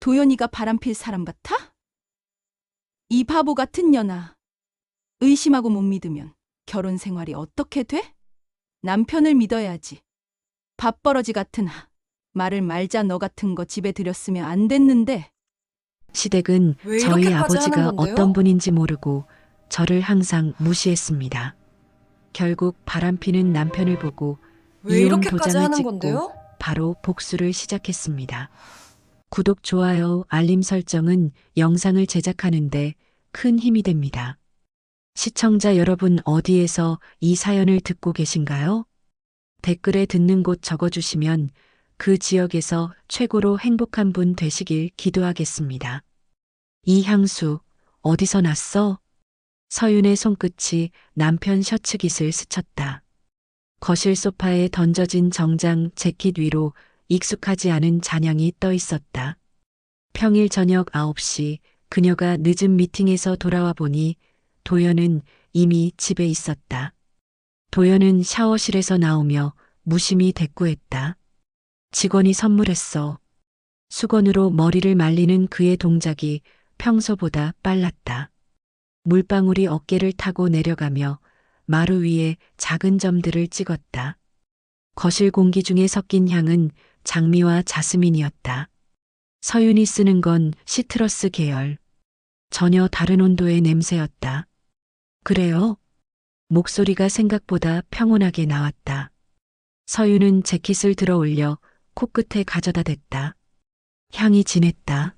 도연이가 바람필 사람 같아? 이 바보 같은 년아. 의심하고 못 믿으면 결혼 생활이 어떻게 돼? 남편을 믿어야지. 밥버러지 같은 말을 말자 너 같은 거 집에 들였으면 안 됐는데. 시댁은 왜 저희 이렇게까지 하는 아버지가 건데요? 어떤 분인지 모르고 저를 항상 무시했습니다. 결국 바람피는 남편을 보고 왜 이혼 이렇게까지 도장을 하는 찍고 건데요? 바로 복수를 시작했습니다. 구독, 좋아요, 알림 설정은 영상을 제작하는데 큰 힘이 됩니다. 시청자 여러분 어디에서 이 사연을 듣고 계신가요? 댓글에 듣는 곳 적어주시면 그 지역에서 최고로 행복한 분 되시길 기도하겠습니다. 이향수, 어디서 났어? 서윤의 손끝이 남편 셔츠 깃을 스쳤다. 거실 소파에 던져진 정장 재킷 위로 익숙하지 않은 잔향이 떠 있었다. 평일 저녁 9시 그녀가 늦은 미팅에서 돌아와 보니 도연은 이미 집에 있었다. 도연은 샤워실에서 나오며 무심히 대꾸했다. 직원이 선물했어. 수건으로 머리를 말리는 그의 동작이 평소보다 빨랐다. 물방울이 어깨를 타고 내려가며 마루 위에 작은 점들을 찍었다. 거실 공기 중에 섞인 향은 장미와 자스민이었다. 서윤이 쓰는 건 시트러스 계열. 전혀 다른 온도의 냄새였다. 그래요? 목소리가 생각보다 평온하게 나왔다. 서윤은 재킷을 들어 올려 코끝에 가져다 댔다. 향이 진했다.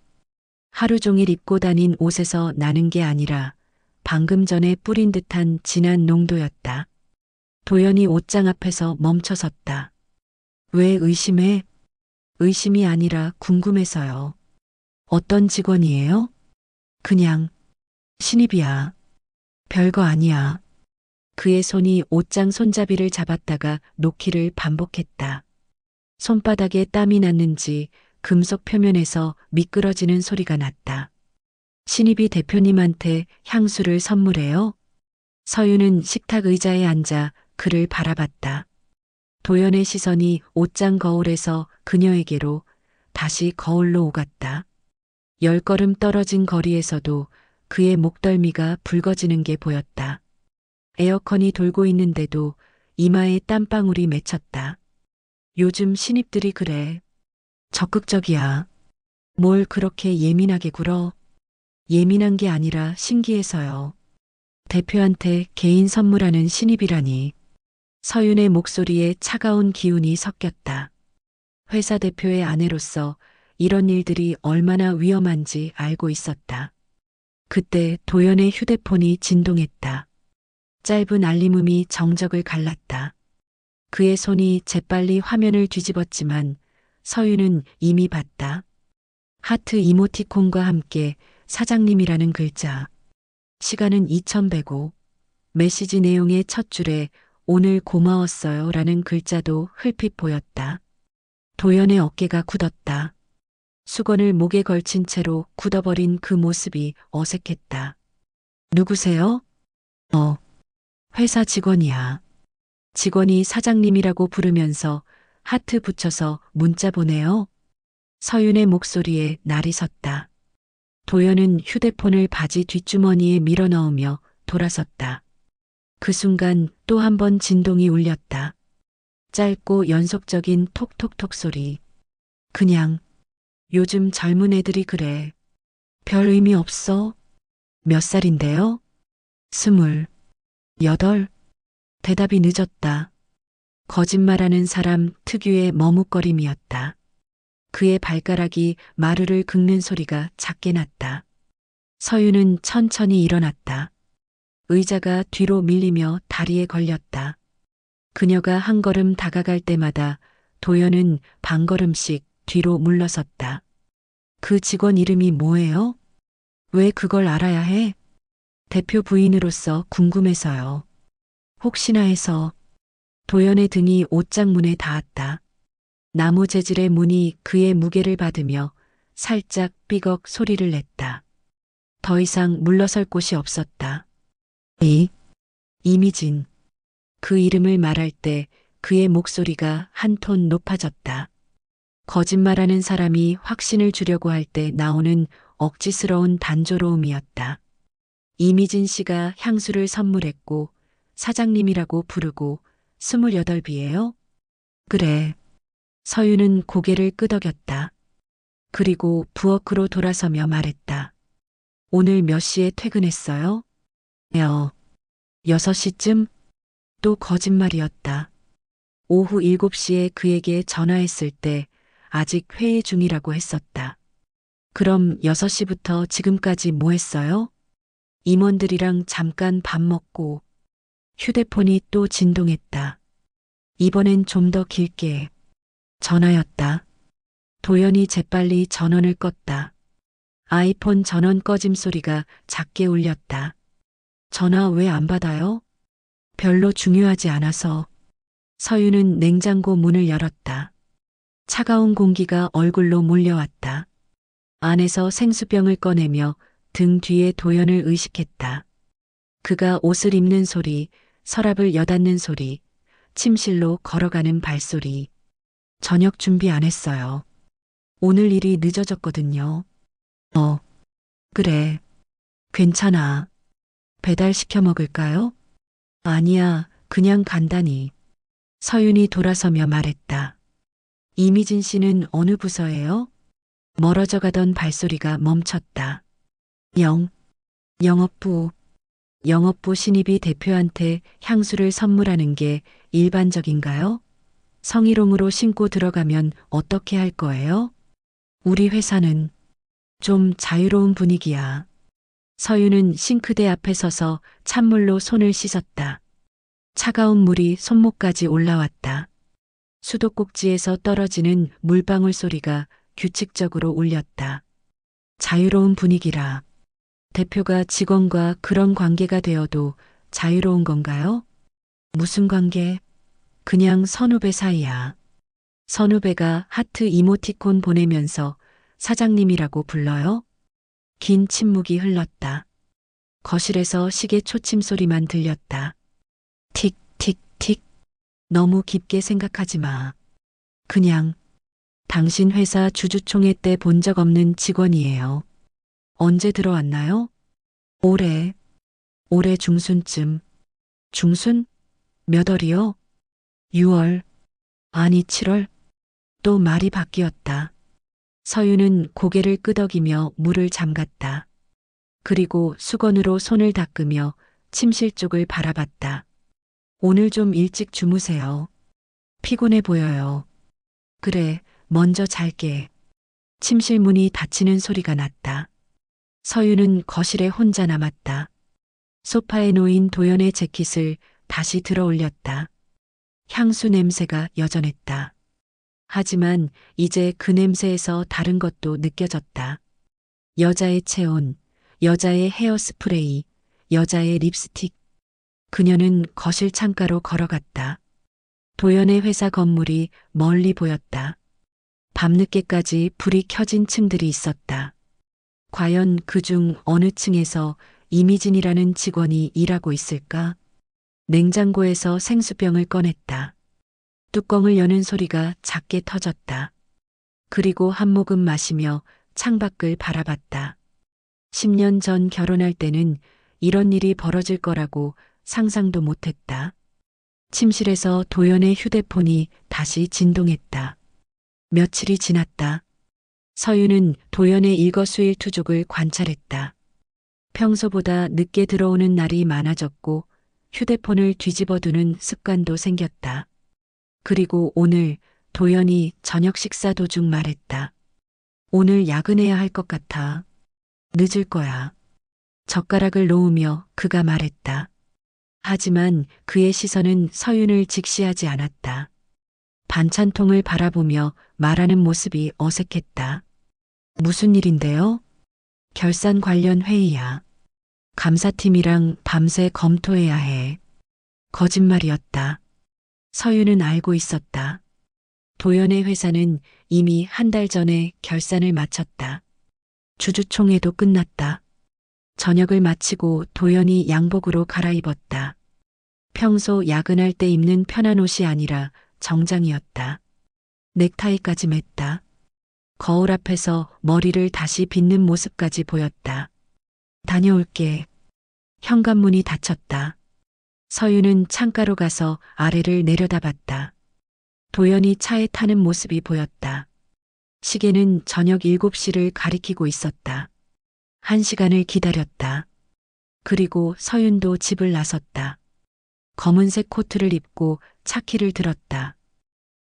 하루 종일 입고 다닌 옷에서 나는 게 아니라 방금 전에 뿌린 듯한 진한 농도였다. 도연이 옷장 앞에서 멈춰섰다. 왜 의심해? 의심이 아니라 궁금해서요. 어떤 직원이에요? 그냥 신입이야. 별거 아니야. 그의 손이 옷장 손잡이를 잡았다가 놓기를 반복했다. 손바닥에 땀이 났는지 금속 표면에서 미끄러지는 소리가 났다. 신입이 대표님한테 향수를 선물해요? 서윤은 식탁 의자에 앉아 그를 바라봤다. 도연의 시선이 옷장 거울에서 그녀에게로 다시 거울로 오갔다. 10걸음 떨어진 거리에서도 그의 목덜미가 붉어지는 게 보였다. 에어컨이 돌고 있는데도 이마에 땀방울이 맺혔다. 요즘 신입들이 그래. 적극적이야. 뭘 그렇게 예민하게 굴어? 예민한 게 아니라 신기해서요. 대표한테 개인 선물하는 신입이라니. 서윤의 목소리에 차가운 기운이 섞였다. 회사 대표의 아내로서 이런 일들이 얼마나 위험한지 알고 있었다. 그때 도연의 휴대폰이 진동했다. 짧은 알림음이 정적을 갈랐다. 그의 손이 재빨리 화면을 뒤집었지만 서윤은 이미 봤다. 하트 이모티콘과 함께 사장님이라는 글자. 시간은 2105. 메시지 내용의 첫 줄에 오늘 고마웠어요 라는 글자도 흘핏 보였다. 도연의 어깨가 굳었다. 수건을 목에 걸친 채로 굳어버린 그 모습이 어색했다. 누구세요? 회사 직원이야. 직원이 사장님이라고 부르면서 하트 붙여서 문자 보내요. 서윤의 목소리에 날이 섰다. 도연은 휴대폰을 바지 뒷주머니에 밀어넣으며 돌아섰다. 그 순간 또 한 번 진동이 울렸다. 짧고 연속적인 톡톡톡 소리. 그냥 요즘 젊은 애들이 그래. 별 의미 없어. 몇 살인데요? 28. 대답이 늦었다. 거짓말하는 사람 특유의 머뭇거림이었다. 그의 발가락이 마루를 긁는 소리가 작게 났다. 서윤은 천천히 일어났다. 의자가 뒤로 밀리며 다리에 걸렸다. 그녀가 한 걸음 다가갈 때마다 도연은 반걸음씩 뒤로 물러섰다. 그 직원 이름이 뭐예요? 왜 그걸 알아야 해? 대표 부인으로서 궁금해서요. 혹시나 해서. 도연의 등이 옷장 문에 닿았다. 나무 재질의 문이 그의 무게를 받으며 살짝 삐걱 소리를 냈다. 더 이상 물러설 곳이 없었다. 이미진. 그 이름을 말할 때 그의 목소리가 한 톤 높아졌다. 거짓말하는 사람이 확신을 주려고 할 때 나오는 억지스러운 단조로움이었다. 이미진 씨가 향수를 선물했고 사장님이라고 부르고 28이에요? 그래. 서유는 고개를 끄덕였다. 그리고 부엌으로 돌아서며 말했다. 오늘 몇 시에 퇴근했어요? 6시쯤? 또 거짓말이었다. 오후 7시에 그에게 전화했을 때 아직 회의 중이라고 했었다. 그럼 6시부터 지금까지 뭐 했어요? 임원들이랑 잠깐 밥 먹고 휴대폰이 또 진동했다. 이번엔 좀 더 길게. 전화였다. 도연이 재빨리 전원을 껐다. 아이폰 전원 꺼짐 소리가 작게 울렸다. 전화 왜 안 받아요? 별로 중요하지 않아서. 서유는 냉장고 문을 열었다. 차가운 공기가 얼굴로 몰려왔다. 안에서 생수병을 꺼내며 등 뒤에 도연을 의식했다. 그가 옷을 입는 소리, 서랍을 여닫는 소리, 침실로 걸어가는 발소리. 저녁 준비 안 했어요. 오늘 일이 늦어졌거든요. 그래. 괜찮아. 배달시켜 먹을까요? 아니야, 그냥 간단히. 서윤이 돌아서며 말했다. 이미진 씨는 어느 부서예요? 멀어져 가던 발소리가 멈췄다. 영업부. 영업부 신입이 대표한테 향수를 선물하는 게 일반적인가요? 성희롱으로 신고 들어가면 어떻게 할 거예요? 우리 회사는 좀 자유로운 분위기야. 서유는 싱크대 앞에 서서 찬물로 손을 씻었다. 차가운 물이 손목까지 올라왔다. 수도꼭지에서 떨어지는 물방울 소리가 규칙적으로 울렸다. 자유로운 분위기라. 대표가 직원과 그런 관계가 되어도 자유로운 건가요? 무슨 관계? 그냥 선후배 사이야. 선후배가 하트 이모티콘 보내면서 사장님이라고 불러요? 긴 침묵이 흘렀다. 거실에서 시계 초침 소리만 들렸다. 틱, 틱, 틱. 너무 깊게 생각하지 마. 그냥 당신 회사 주주총회 때 본 적 없는 직원이에요. 언제 들어왔나요? 올해 중순쯤. 중순? 몇 월이요? 6월. 아니 7월. 또 말이 바뀌었다. 서유는 고개를 끄덕이며 물을 잠갔다. 그리고 수건으로 손을 닦으며 침실 쪽을 바라봤다. 오늘 좀 일찍 주무세요. 피곤해 보여요. 그래, 먼저 잘게. 침실 문이 닫히는 소리가 났다. 서유는 거실에 혼자 남았다. 소파에 놓인 도연의 재킷을 다시 들어 올렸다. 향수 냄새가 여전했다. 하지만 이제 그 냄새에서 다른 것도 느껴졌다. 여자의 체온, 여자의 헤어스프레이, 여자의 립스틱. 그녀는 거실 창가로 걸어갔다. 도연의 회사 건물이 멀리 보였다. 밤늦게까지 불이 켜진 층들이 있었다. 과연 그중 어느 층에서 이미진이라는 직원이 일하고 있을까? 냉장고에서 생수병을 꺼냈다. 뚜껑을 여는 소리가 작게 터졌다. 그리고 한 모금 마시며 창밖을 바라봤다. 10년 전 결혼할 때는 이런 일이 벌어질 거라고 상상도 못했다. 침실에서 도연의 휴대폰이 다시 진동했다. 며칠이 지났다. 서유는 도연의 일거수일투족을 관찰했다. 평소보다 늦게 들어오는 날이 많아졌고 휴대폰을 뒤집어두는 습관도 생겼다. 그리고 오늘 도연이 저녁 식사 도중 말했다. 오늘 야근해야 할 것 같아. 늦을 거야. 젓가락을 놓으며 그가 말했다. 하지만 그의 시선은 서윤을 직시하지 않았다. 반찬통을 바라보며 말하는 모습이 어색했다. 무슨 일인데요? 결산 관련 회의야. 감사팀이랑 밤새 검토해야 해. 거짓말이었다. 서유는 알고 있었다. 도연의 회사는 이미 한 달 전에 결산을 마쳤다. 주주총회도 끝났다. 저녁을 마치고 도연이 양복으로 갈아입었다. 평소 야근할 때 입는 편한 옷이 아니라 정장이었다. 넥타이까지 맸다. 거울 앞에서 머리를 다시 빗는 모습까지 보였다. 다녀올게. 현관문이 닫혔다. 서윤은 창가로 가서 아래를 내려다봤다. 도연이 차에 타는 모습이 보였다. 시계는 저녁 7시를 가리키고 있었다. 1시간을 기다렸다. 그리고 서윤도 집을 나섰다. 검은색 코트를 입고 차키를 들었다.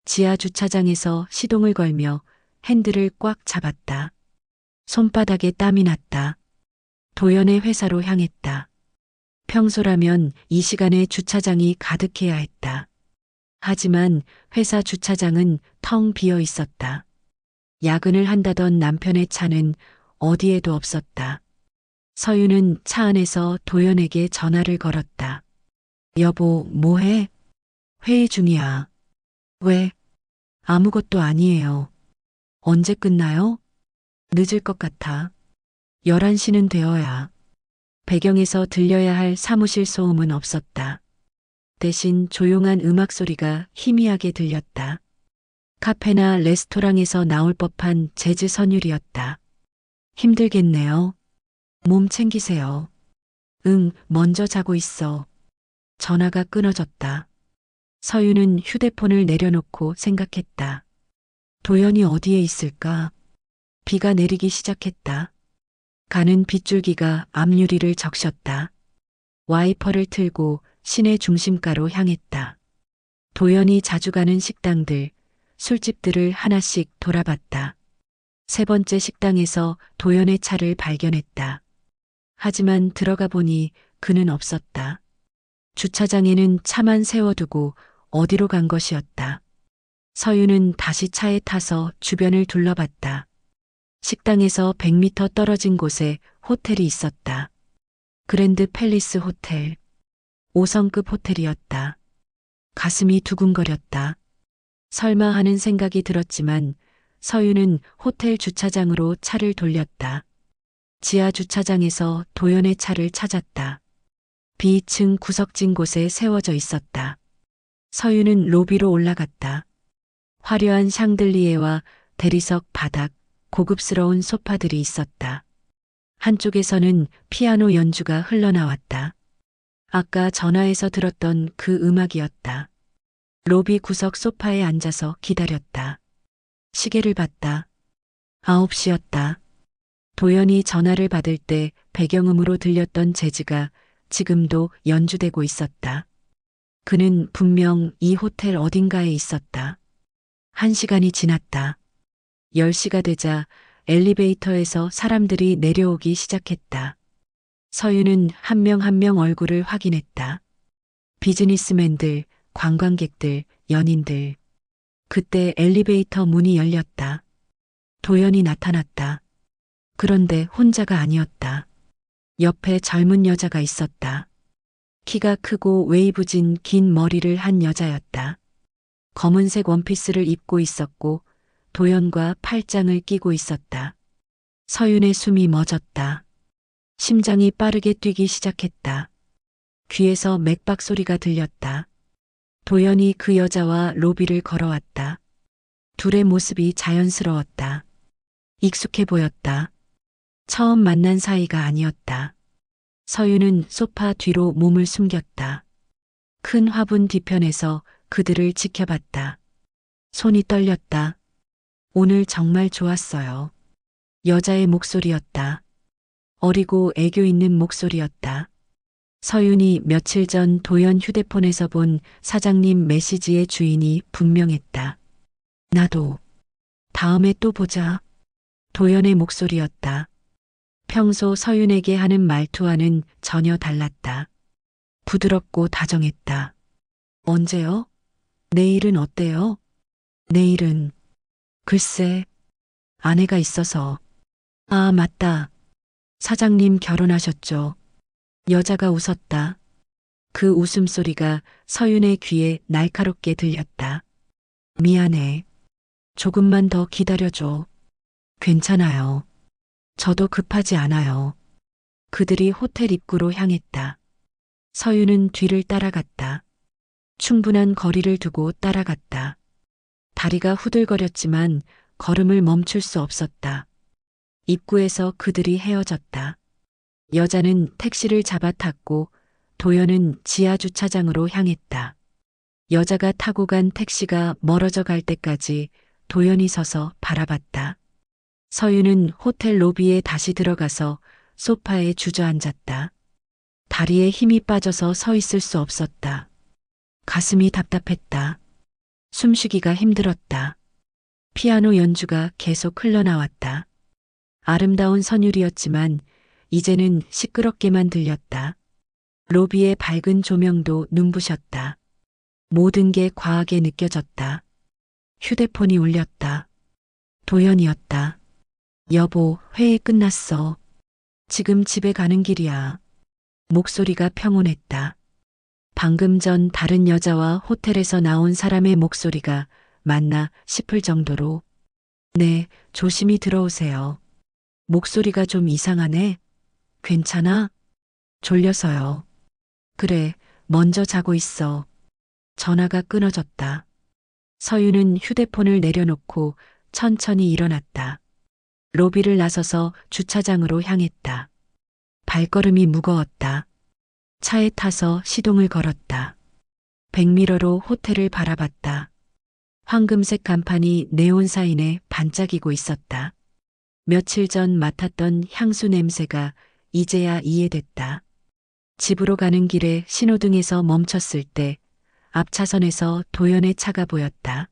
지하 주차장에서 시동을 걸며 핸들을 꽉 잡았다. 손바닥에 땀이 났다. 도연의 회사로 향했다. 평소라면 이 시간에 주차장이 가득해야 했다. 하지만 회사 주차장은 텅 비어 있었다. 야근을 한다던 남편의 차는 어디에도 없었다. 서윤은 차 안에서 도연에게 전화를 걸었다. 여보, 뭐해? 회의 중이야. 왜? 아무것도 아니에요. 언제 끝나요? 늦을 것 같아. 11시는 되어야. 배경에서 들려야 할 사무실 소음은 없었다. 대신 조용한 음악 소리가 희미하게 들렸다. 카페나 레스토랑에서 나올 법한 재즈 선율이었다. 힘들겠네요. 몸 챙기세요. 응, 먼저 자고 있어. 전화가 끊어졌다. 서윤은 휴대폰을 내려놓고 생각했다. 도연이 어디에 있을까? 비가 내리기 시작했다. 가는 빗줄기가 앞유리를 적셨다. 와이퍼를 틀고 시내 중심가로 향했다. 도연이 자주 가는 식당들, 술집들을 하나씩 돌아봤다. 3번째 식당에서 도연의 차를 발견했다. 하지만 들어가 보니 그는 없었다. 주차장에는 차만 세워두고 어디로 간 것이었다. 서윤은 다시 차에 타서 주변을 둘러봤다. 식당에서 100m 떨어진 곳에 호텔이 있었다. 그랜드 팰리스 호텔. 5성급 호텔이었다. 가슴이 두근거렸다. 설마 하는 생각이 들었지만 서윤은 호텔 주차장으로 차를 돌렸다. 지하 주차장에서 도연의 차를 찾았다. B층 구석진 곳에 세워져 있었다. 서윤은 로비로 올라갔다. 화려한 샹들리에와 대리석 바닥, 고급스러운 소파들이 있었다. 한쪽에서는 피아노 연주가 흘러나왔다. 아까 전화에서 들었던 그 음악이었다. 로비 구석 소파에 앉아서 기다렸다. 시계를 봤다. 9시였다. 도연이 전화를 받을 때 배경음으로 들렸던 재즈가 지금도 연주되고 있었다. 그는 분명 이 호텔 어딘가에 있었다. 1시간이 지났다. 10시가 되자 엘리베이터에서 사람들이 내려오기 시작했다. 서윤은 한 명 한 명 얼굴을 확인했다. 비즈니스맨들, 관광객들, 연인들. 그때 엘리베이터 문이 열렸다. 도연이 나타났다. 그런데 혼자가 아니었다. 옆에 젊은 여자가 있었다. 키가 크고 웨이브진 긴 머리를 한 여자였다. 검은색 원피스를 입고 있었고 도연과 팔짱을 끼고 있었다. 서윤의 숨이 멎었다. 심장이 빠르게 뛰기 시작했다. 귀에서 맥박 소리가 들렸다. 도연이 그 여자와 로비를 걸어왔다. 둘의 모습이 자연스러웠다. 익숙해 보였다. 처음 만난 사이가 아니었다. 서윤은 소파 뒤로 몸을 숨겼다. 큰 화분 뒤편에서 그들을 지켜봤다. 손이 떨렸다. 오늘 정말 좋았어요. 여자의 목소리였다. 어리고 애교 있는 목소리였다. 서윤이 며칠 전 도연 휴대폰에서 본 사장님 메시지의 주인이 분명했다. 나도. 다음에 또 보자. 도연의 목소리였다. 평소 서윤에게 하는 말투와는 전혀 달랐다. 부드럽고 다정했다. 언제요? 내일은 어때요? 내일은 글쎄, 아내가 있어서. 아, 맞다. 사장님 결혼하셨죠? 여자가 웃었다. 그 웃음소리가 서윤의 귀에 날카롭게 들렸다. 미안해. 조금만 더 기다려줘. 괜찮아요. 저도 급하지 않아요. 그들이 호텔 입구로 향했다. 서윤은 뒤를 따라갔다. 충분한 거리를 두고 따라갔다. 다리가 후들거렸지만 걸음을 멈출 수 없었다. 입구에서 그들이 헤어졌다. 여자는 택시를 잡아 탔고 도연은 지하 주차장으로 향했다. 여자가 타고 간 택시가 멀어져 갈 때까지 도연이 서서 바라봤다. 서윤은 호텔 로비에 다시 들어가서 소파에 주저앉았다. 다리에 힘이 빠져서 서 있을 수 없었다. 가슴이 답답했다. 숨쉬기가 힘들었다. 피아노 연주가 계속 흘러나왔다. 아름다운 선율이었지만 이제는 시끄럽게만 들렸다. 로비의 밝은 조명도 눈부셨다. 모든 게 과하게 느껴졌다. 휴대폰이 울렸다. 도연이었다. 여보, 회의 끝났어. 지금 집에 가는 길이야. 목소리가 평온했다. 방금 전 다른 여자와 호텔에서 나온 사람의 목소리가 맞나 싶을 정도로 네, 조심히 들어오세요. 목소리가 좀 이상하네. 괜찮아? 졸려서요. 그래, 먼저 자고 있어. 전화가 끊어졌다. 서윤은 휴대폰을 내려놓고 천천히 일어났다. 로비를 나서서 주차장으로 향했다. 발걸음이 무거웠다. 차에 타서 시동을 걸었다. 백미러로 호텔을 바라봤다. 황금색 간판이 네온 사인에 반짝이고 있었다. 며칠 전 맡았던 향수 냄새가 이제야 이해됐다. 집으로 가는 길에 신호등에서 멈췄을 때 앞 차선에서 도연의 차가 보였다.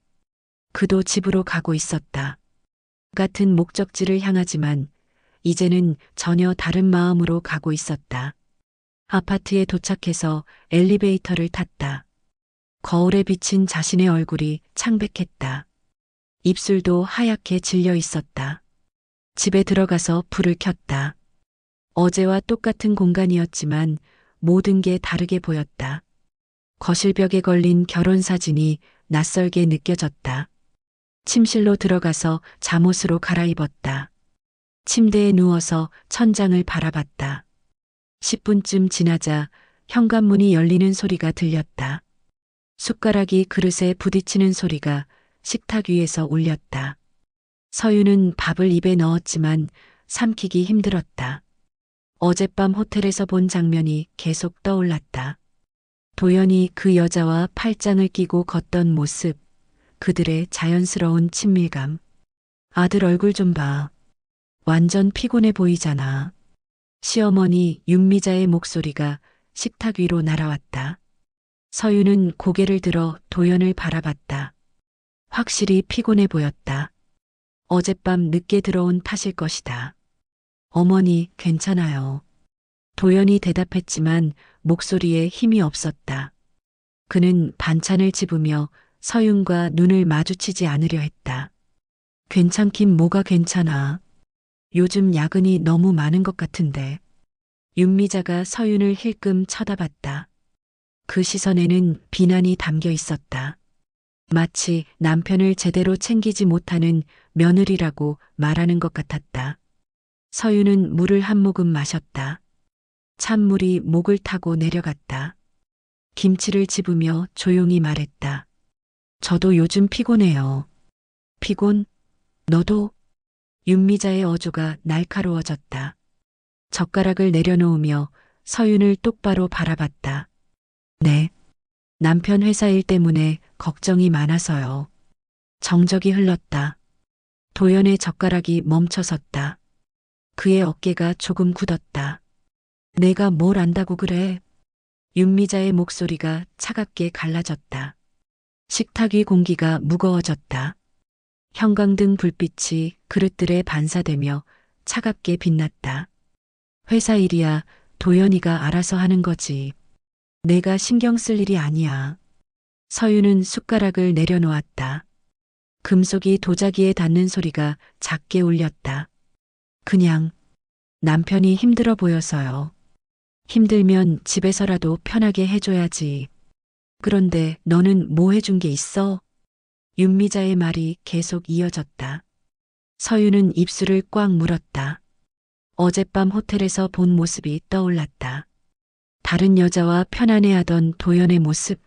그도 집으로 가고 있었다. 같은 목적지를 향하지만 이제는 전혀 다른 마음으로 가고 있었다. 아파트에 도착해서 엘리베이터를 탔다. 거울에 비친 자신의 얼굴이 창백했다. 입술도 하얗게 질려 있었다. 집에 들어가서 불을 켰다. 어제와 똑같은 공간이었지만 모든 게 다르게 보였다. 거실벽에 걸린 결혼사진이 낯설게 느껴졌다. 침실로 들어가서 잠옷으로 갈아입었다. 침대에 누워서 천장을 바라봤다. 10분쯤 지나자 현관문이 열리는 소리가 들렸다. 숟가락이 그릇에 부딪히는 소리가 식탁 위에서 울렸다. 서윤은 밥을 입에 넣었지만 삼키기 힘들었다. 어젯밤 호텔에서 본 장면이 계속 떠올랐다. 도연이 그 여자와 팔짱을 끼고 걷던 모습, 그들의 자연스러운 친밀감. 아들 얼굴 좀 봐. 완전 피곤해 보이잖아. 시어머니 윤미자의 목소리가 식탁 위로 날아왔다. 서윤은 고개를 들어 도연을 바라봤다. 확실히 피곤해 보였다. 어젯밤 늦게 들어온 탓일 것이다. 어머니, 괜찮아요. 도연이 대답했지만 목소리에 힘이 없었다. 그는 반찬을 집으며 서윤과 눈을 마주치지 않으려 했다. 괜찮긴 뭐가 괜찮아. 요즘 야근이 너무 많은 것 같은데. 윤미자가 서윤을 힐끔 쳐다봤다. 그 시선에는 비난이 담겨 있었다. 마치 남편을 제대로 챙기지 못하는 며느리라고 말하는 것 같았다. 서윤은 물을 한 모금 마셨다. 찬물이 목을 타고 내려갔다. 김치를 집으며 조용히 말했다. 저도 요즘 피곤해요. 피곤? 너도? 윤미자의 어조가 날카로워졌다. 젓가락을 내려놓으며 서윤을 똑바로 바라봤다. 네. 남편 회사 일 때문에 걱정이 많아서요. 정적이 흘렀다. 도연의 젓가락이 멈춰섰다. 그의 어깨가 조금 굳었다. 내가 뭘 안다고 그래? 윤미자의 목소리가 차갑게 갈라졌다. 식탁 위 공기가 무거워졌다. 형광등 불빛이 그릇들에 반사되며 차갑게 빛났다. 회사 일이야 도연이가 알아서 하는 거지. 내가 신경 쓸 일이 아니야. 서윤은 숟가락을 내려놓았다. 금속이 도자기에 닿는 소리가 작게 울렸다. 그냥 남편이 힘들어 보여서요. 힘들면 집에서라도 편하게 해줘야지. 그런데 너는 뭐 해준 게 있어? 윤미자의 말이 계속 이어졌다. 서윤은 입술을 꽉 물었다. 어젯밤 호텔에서 본 모습이 떠올랐다. 다른 여자와 편안해하던 도연의 모습.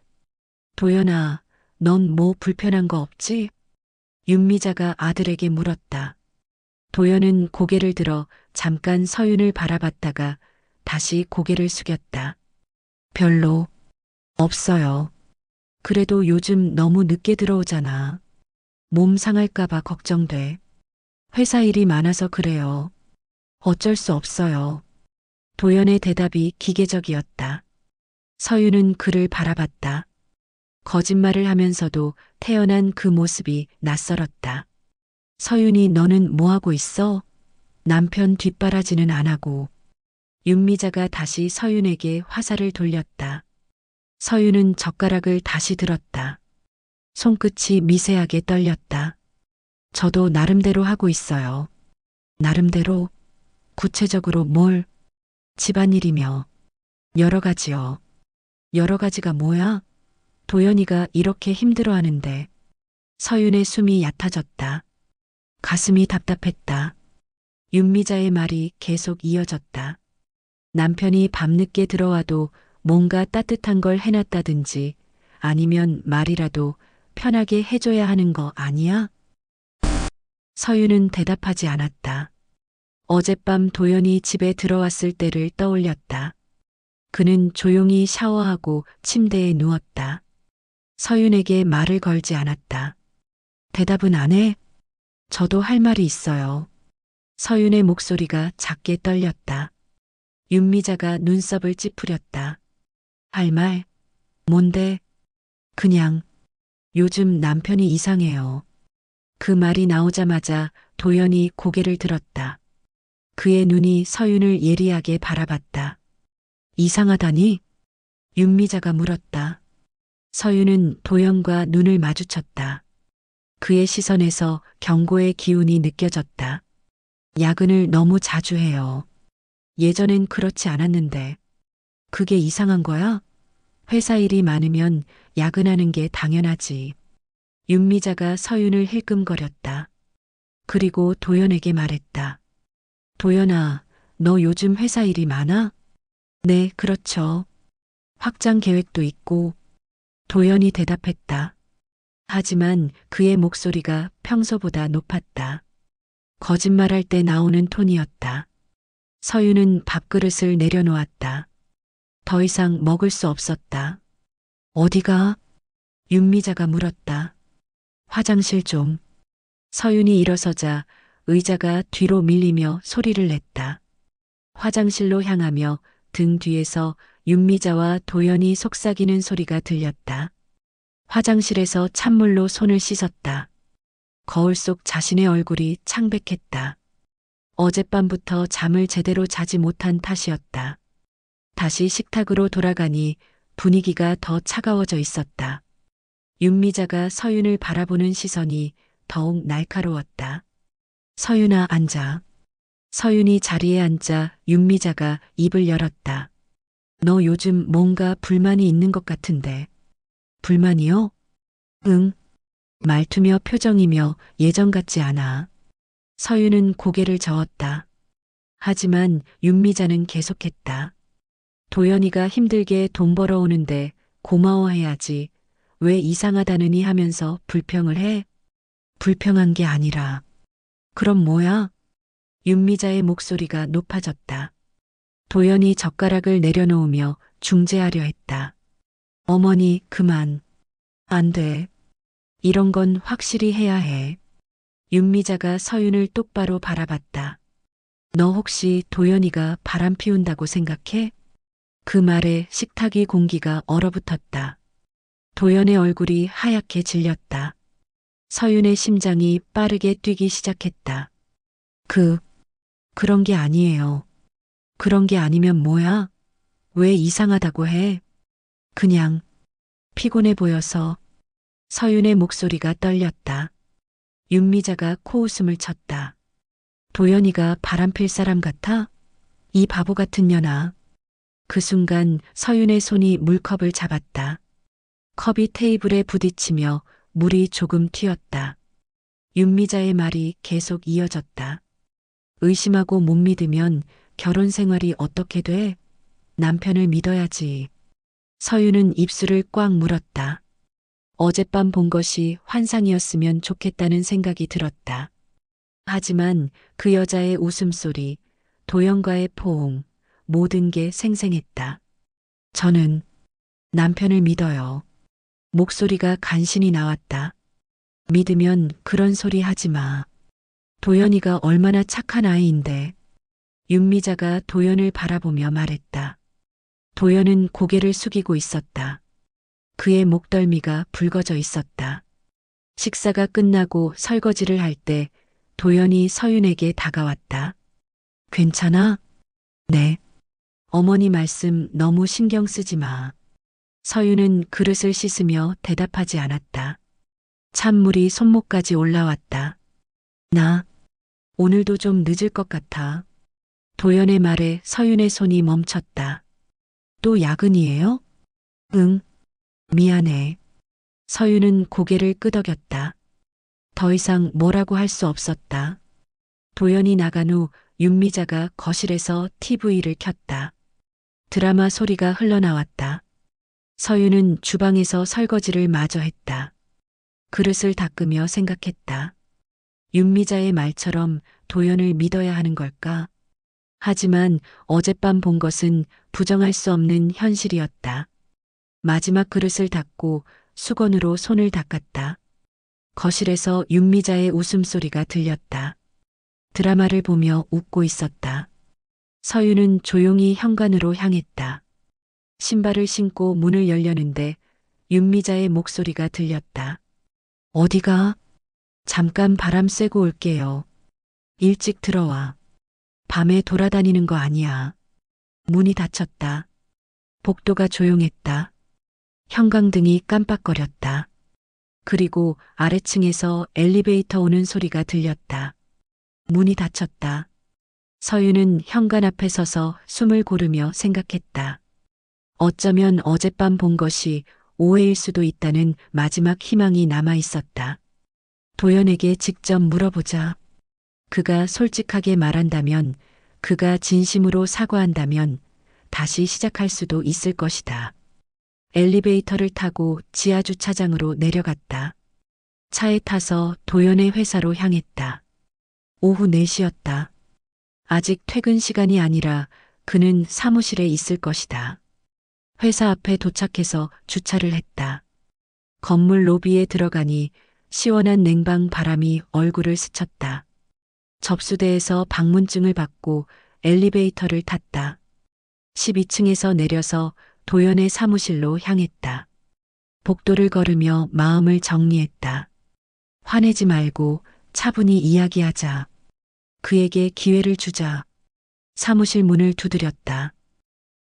도연아, 넌 뭐 불편한 거 없지? 윤미자가 아들에게 물었다. 도연은 고개를 들어 잠깐 서윤을 바라봤다가 다시 고개를 숙였다. 별로 없어요. 그래도 요즘 너무 늦게 들어오잖아. 몸 상할까봐 걱정돼. 회사 일이 많아서 그래요. 어쩔 수 없어요. 도연의 대답이 기계적이었다. 서윤은 그를 바라봤다. 거짓말을 하면서도 태어난 그 모습이 낯설었다. 서윤이 너는 뭐하고 있어? 남편 뒷바라지는 안 하고. 윤미자가 다시 서윤에게 화살을 돌렸다. 서윤은 젓가락을 다시 들었다. 손끝이 미세하게 떨렸다. 저도 나름대로 하고 있어요. 나름대로? 구체적으로 뭘? 집안일이며. 여러 가지요. 여러 가지가 뭐야? 도연이가 이렇게 힘들어하는데. 서윤의 숨이 얕아졌다. 가슴이 답답했다. 윤미자의 말이 계속 이어졌다. 남편이 밤늦게 들어와도 뭔가 따뜻한 걸 해놨다든지 아니면 말이라도 편하게 해줘야 하는 거 아니야? 서윤은 대답하지 않았다. 어젯밤 도연이 집에 들어왔을 때를 떠올렸다. 그는 조용히 샤워하고 침대에 누웠다. 서윤에게 말을 걸지 않았다. 대답은 안 해? 저도 할 말이 있어요. 서윤의 목소리가 작게 떨렸다. 윤미자가 눈썹을 찌푸렸다. 할 말? 뭔데? 그냥 요즘 남편이 이상해요. 그 말이 나오자마자 도연이 고개를 들었다. 그의 눈이 서윤을 예리하게 바라봤다. 이상하다니? 윤미자가 물었다. 서윤은 도연과 눈을 마주쳤다. 그의 시선에서 경고의 기운이 느껴졌다. 야근을 너무 자주 해요. 예전엔 그렇지 않았는데. 그게 이상한 거야? 회사 일이 많으면 야근하는 게 당연하지. 윤미자가 서윤을 힐끔거렸다. 그리고 도연에게 말했다. 도연아, 너 요즘 회사 일이 많아? 네, 그렇죠. 확장 계획도 있고. 도연이 대답했다. 하지만 그의 목소리가 평소보다 높았다. 거짓말할 때 나오는 톤이었다. 서윤은 밥그릇을 내려놓았다. 더 이상 먹을 수 없었다. 어디가? 윤미자가 물었다. 화장실 좀. 서윤이 일어서자 의자가 뒤로 밀리며 소리를 냈다. 화장실로 향하며 등 뒤에서 윤미자와 도연이 속삭이는 소리가 들렸다. 화장실에서 찬물로 손을 씻었다. 거울 속 자신의 얼굴이 창백했다. 어젯밤부터 잠을 제대로 자지 못한 탓이었다. 다시 식탁으로 돌아가니 분위기가 더 차가워져 있었다. 윤미자가 서윤을 바라보는 시선이 더욱 날카로웠다. 서윤아, 앉아. 서윤이 자리에 앉자 윤미자가 입을 열었다. 너 요즘 뭔가 불만이 있는 것 같은데. 불만이요? 응. 말투며 표정이며 예전 같지 않아. 서윤은 고개를 저었다. 하지만 윤미자는 계속했다. 도연이가 힘들게 돈 벌어오는데 고마워해야지. 왜 이상하다느니 하면서 불평을 해? 불평한 게 아니라. 그럼 뭐야? 윤미자의 목소리가 높아졌다. 도연이 젓가락을 내려놓으며 중재하려 했다. 어머니, 그만. 안 돼. 이런 건 확실히 해야 해. 윤미자가 서윤을 똑바로 바라봤다. 너 혹시 도연이가 바람 피운다고 생각해? 그 말에 식탁의 공기가 얼어붙었다. 도연의 얼굴이 하얗게 질렸다. 서윤의 심장이 빠르게 뛰기 시작했다. 그런 게 아니에요. 그런 게 아니면 뭐야? 왜 이상하다고 해? 그냥 피곤해 보여서. 서윤의 목소리가 떨렸다. 윤미자가 코웃음을 쳤다. 도연이가 바람필 사람 같아? 이 바보 같은 년아. 그 순간 서윤의 손이 물컵을 잡았다. 컵이 테이블에 부딪히며 물이 조금 튀었다. 윤미자의 말이 계속 이어졌다. 의심하고 못 믿으면 결혼 생활이 어떻게 돼? 남편을 믿어야지. 서윤은 입술을 꽉 물었다. 어젯밤 본 것이 환상이었으면 좋겠다는 생각이 들었다. 하지만 그 여자의 웃음소리, 도연과의 포옹, 모든 게 생생했다. 저는 남편을 믿어요. 목소리가 간신히 나왔다. 믿으면 그런 소리 하지 마. 도연이가 얼마나 착한 아이인데. 윤미자가 도연을 바라보며 말했다. 도연은 고개를 숙이고 있었다. 그의 목덜미가 붉어져 있었다. 식사가 끝나고 설거지를 할 때 도연이 서윤에게 다가왔다. 괜찮아? 네. 어머니 말씀 너무 신경 쓰지 마. 서윤은 그릇을 씻으며 대답하지 않았다. 찬물이 손목까지 올라왔다. 나 오늘도 좀 늦을 것 같아. 도연의 말에 서윤의 손이 멈췄다. 또 야근이에요? 응. 미안해. 서윤은 고개를 끄덕였다. 더 이상 뭐라고 할 수 없었다. 도연이 나간 후 윤미자가 거실에서 TV를 켰다. 드라마 소리가 흘러나왔다. 서윤은 주방에서 설거지를 마저 했다. 그릇을 닦으며 생각했다. 윤미자의 말처럼 도연을 믿어야 하는 걸까? 하지만 어젯밤 본 것은 부정할 수 없는 현실이었다. 마지막 그릇을 닦고 수건으로 손을 닦았다. 거실에서 윤미자의 웃음소리가 들렸다. 드라마를 보며 웃고 있었다. 서윤은 조용히 현관으로 향했다. 신발을 신고 문을 열려는데 윤미자의 목소리가 들렸다. 어디가? 잠깐 바람 쐬고 올게요. 일찍 들어와. 밤에 돌아다니는 거 아니야. 문이 닫혔다. 복도가 조용했다. 형광등이 깜빡거렸다. 그리고 아래층에서 엘리베이터 오는 소리가 들렸다. 문이 닫혔다. 서윤은 현관 앞에 서서 숨을 고르며 생각했다. 어쩌면 어젯밤 본 것이 오해일 수도 있다는 마지막 희망이 남아 있었다. 도연에게 직접 물어보자. 그가 솔직하게 말한다면, 그가 진심으로 사과한다면 다시 시작할 수도 있을 것이다. 엘리베이터를 타고 지하 주차장으로 내려갔다. 차에 타서 도연의 회사로 향했다. 오후 4시였다. 아직 퇴근 시간이 아니라 그는 사무실에 있을 것이다. 회사 앞에 도착해서 주차를 했다. 건물 로비에 들어가니 시원한 냉방 바람이 얼굴을 스쳤다. 접수대에서 방문증을 받고 엘리베이터를 탔다. 12층에서 내려서 도연의 사무실로 향했다. 복도를 걸으며 마음을 정리했다. 화내지 말고 차분히 이야기하자. 그에게 기회를 주자. 사무실 문을 두드렸다.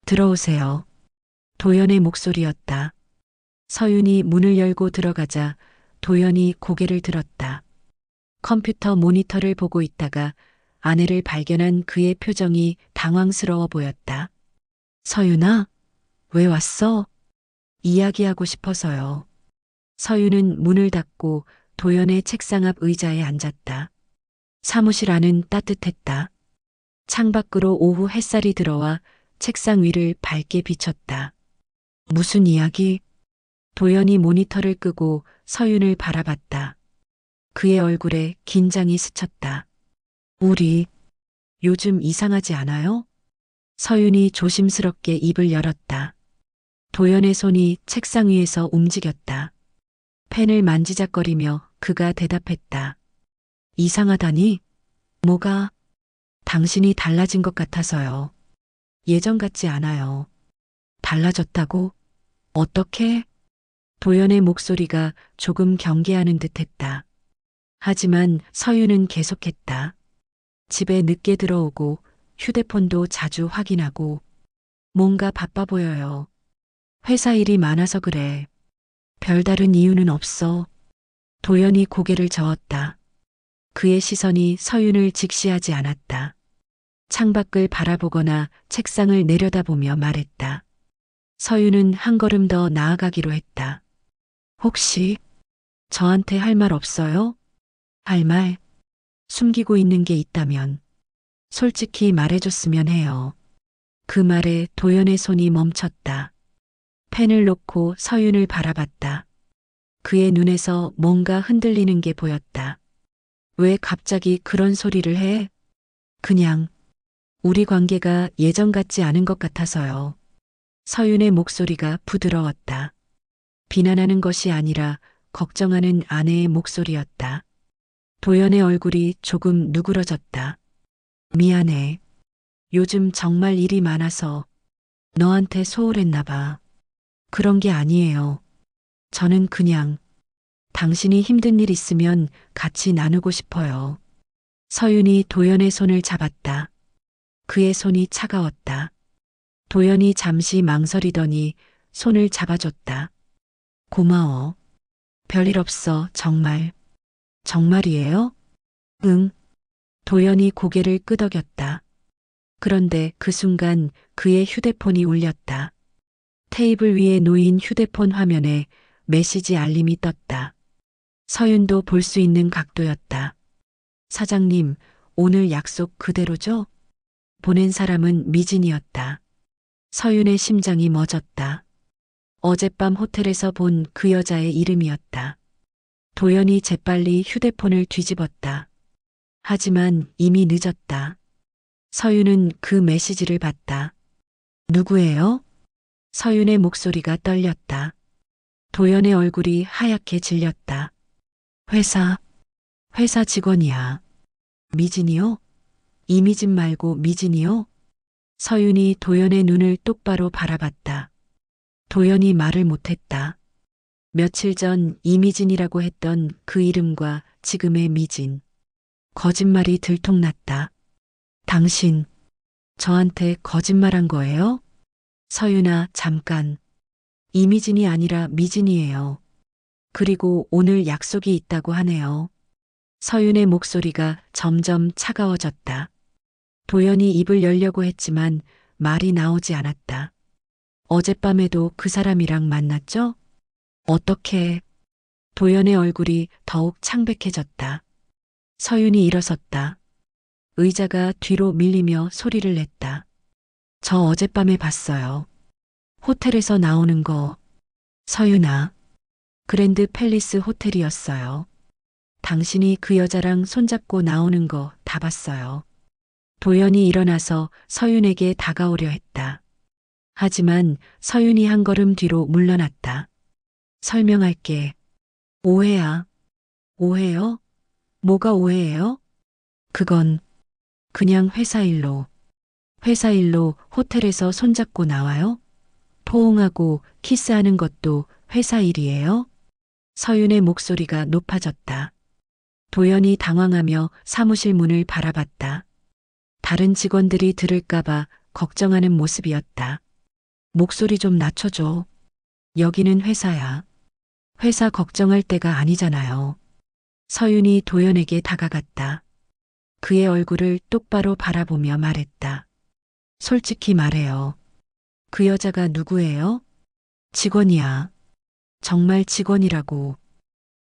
들어오세요. 도연의 목소리였다. 서윤이 문을 열고 들어가자 도연이 고개를 들었다. 컴퓨터 모니터를 보고 있다가 아내를 발견한 그의 표정이 당황스러워 보였다. 서윤아, 왜 왔어? 이야기하고 싶어서요. 서윤은 문을 닫고 도연의 책상 앞 의자에 앉았다. 사무실 안은 따뜻했다. 창밖으로 오후 햇살이 들어와 책상 위를 밝게 비쳤다. 무슨 이야기? 도연이 모니터를 끄고 서윤을 바라봤다. 그의 얼굴에 긴장이 스쳤다. 우리 요즘 이상하지 않아요? 서윤이 조심스럽게 입을 열었다. 도연의 손이 책상 위에서 움직였다. 펜을 만지작거리며 그가 대답했다. 이상하다니? 뭐가? 당신이 달라진 것 같아서요. 예전 같지 않아요. 달라졌다고? 어떻게? 도연의 목소리가 조금 경계하는 듯 했다. 하지만 서윤은 계속했다. 집에 늦게 들어오고 휴대폰도 자주 확인하고 뭔가 바빠 보여요. 회사 일이 많아서 그래. 별다른 이유는 없어. 도연이 고개를 저었다. 그의 시선이 서윤을 직시하지 않았다. 창밖을 바라보거나 책상을 내려다보며 말했다. 서윤은 한 걸음 더 나아가기로 했다. 혹시 저한테 할 말 없어요? 할 말? 숨기고 있는 게 있다면 솔직히 말해줬으면 해요. 그 말에 도연의 손이 멈췄다. 펜을 놓고 서윤을 바라봤다. 그의 눈에서 뭔가 흔들리는 게 보였다. 왜 갑자기 그런 소리를 해? 그냥 우리 관계가 예전 같지 않은 것 같아서요. 서윤의 목소리가 부드러웠다. 비난하는 것이 아니라 걱정하는 아내의 목소리였다. 도연의 얼굴이 조금 누그러졌다. 미안해. 요즘 정말 일이 많아서 너한테 소홀했나 봐. 그런 게 아니에요. 저는 그냥 당신이 힘든 일 있으면 같이 나누고 싶어요. 서윤이 도연의 손을 잡았다. 그의 손이 차가웠다. 도연이 잠시 망설이더니 손을 잡아줬다. 고마워. 별일 없어, 정말. 정말이에요? 응. 도연이 고개를 끄덕였다. 그런데 그 순간 그의 휴대폰이 울렸다. 테이블 위에 놓인 휴대폰 화면에 메시지 알림이 떴다. 서윤도 볼 수 있는 각도였다. 사장님, 오늘 약속 그대로죠? 보낸 사람은 미진이었다. 서윤의 심장이 멎었다. 어젯밤 호텔에서 본 그 여자의 이름이었다. 도연이 재빨리 휴대폰을 뒤집었다. 하지만 이미 늦었다. 서윤은 그 메시지를 봤다. 누구예요? 서윤의 목소리가 떨렸다. 도연의 얼굴이 하얗게 질렸다. 회사 직원이야. 미진이요? 이미진 말고 미진이요? 서윤이 도연의 눈을 똑바로 바라봤다. 도연이 말을 못했다. 며칠 전 이미진이라고 했던 그 이름과 지금의 미진. 거짓말이 들통났다. 당신, 저한테 거짓말한 거예요? 서윤아, 잠깐. 이미진이 아니라 미진이에요. 그리고 오늘 약속이 있다고 하네요. 서윤의 목소리가 점점 차가워졌다. 도연이 입을 열려고 했지만 말이 나오지 않았다. 어젯밤에도 그 사람이랑 만났죠? 어떻게? 도연의 얼굴이 더욱 창백해졌다. 서윤이 일어섰다. 의자가 뒤로 밀리며 소리를 냈다. 저 어젯밤에 봤어요. 호텔에서 나오는 거. 서윤아. 그랜드 팰리스 호텔이었어요. 당신이 그 여자랑 손잡고 나오는 거 다 봤어요. 도연이 일어나서 서윤에게 다가오려 했다. 하지만 서윤이 한 걸음 뒤로 물러났다. 설명할게. 오해야. 오해요? 뭐가 오해예요? 그건 그냥 회사 일로. 회사 일로 호텔에서 손잡고 나와요? 포옹하고 키스하는 것도 회사 일이에요? 서윤의 목소리가 높아졌다. 도연이 당황하며 사무실 문을 바라봤다. 다른 직원들이 들을까봐 걱정하는 모습이었다. 목소리 좀 낮춰줘. 여기는 회사야. 회사 걱정할 때가 아니잖아요. 서윤이 도연에게 다가갔다. 그의 얼굴을 똑바로 바라보며 말했다. 솔직히 말해요. 그 여자가 누구예요? 직원이야. 정말 직원이라고.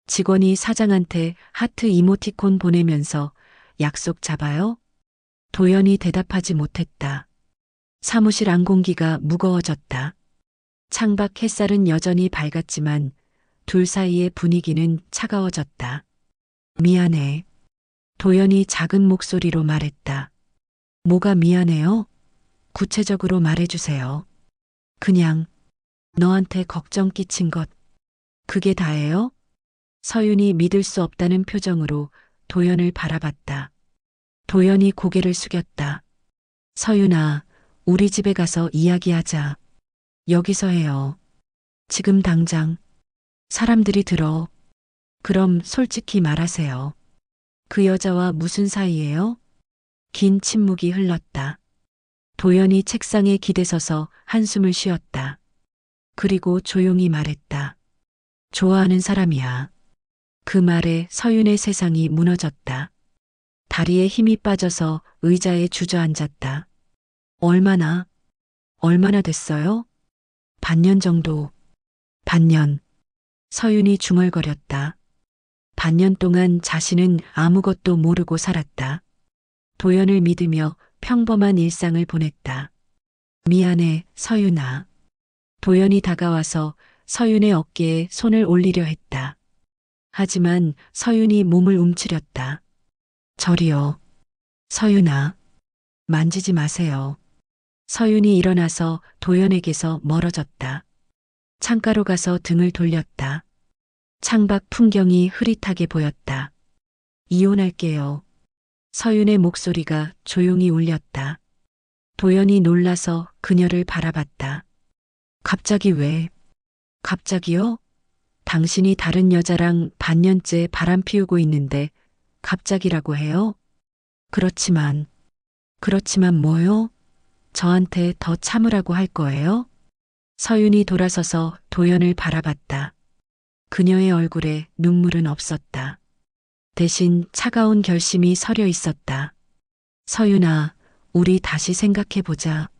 직원이 사장한테 하트 이모티콘 보내면서 약속 잡아요? 도연이 대답하지 못했다. 사무실 안 공기가 무거워졌다. 창밖 햇살은 여전히 밝았지만 둘 사이의 분위기는 차가워졌다. 미안해. 도연이 작은 목소리로 말했다. 뭐가 미안해요? 구체적으로 말해주세요. 그냥 너한테 걱정 끼친 것. 그게 다예요? 서윤이 믿을 수 없다는 표정으로 도연을 바라봤다. 도연이 고개를 숙였다. 서윤아, 우리 집에 가서 이야기하자. 여기서 해요. 지금 당장. 사람들이 들어. 그럼 솔직히 말하세요. 그 여자와 무슨 사이예요? 긴 침묵이 흘렀다. 도연이 책상에 기대서서 한숨을 쉬었다. 그리고 조용히 말했다. 좋아하는 사람이야. 그 말에 서윤의 세상이 무너졌다. 다리에 힘이 빠져서 의자에 주저앉았다. 얼마나 됐어요? 반년 정도. 반년. 서윤이 중얼거렸다. 반년 동안 자신은 아무것도 모르고 살았다. 도연을 믿으며 평범한 일상을 보냈다. 미안해, 서윤아. 도연이 다가와서 서윤의 어깨에 손을 올리려 했다. 하지만 서윤이 몸을 움츠렸다. 저리요. 서윤아. 만지지 마세요. 서윤이 일어나서 도연에게서 멀어졌다. 창가로 가서 등을 돌렸다. 창밖 풍경이 흐릿하게 보였다. 이혼할게요. 서윤의 목소리가 조용히 울렸다. 도연이 놀라서 그녀를 바라봤다. 갑자기 왜? 갑자기요? 당신이 다른 여자랑 반년째 바람 피우고 있는데 갑자기라고 해요? 그렇지만 뭐요? 저한테 더 참으라고 할 거예요? 서윤이 돌아서서 도연을 바라봤다. 그녀의 얼굴에 눈물은 없었다. 대신 차가운 결심이 서려 있었다. 서윤아, 우리 다시 생각해보자.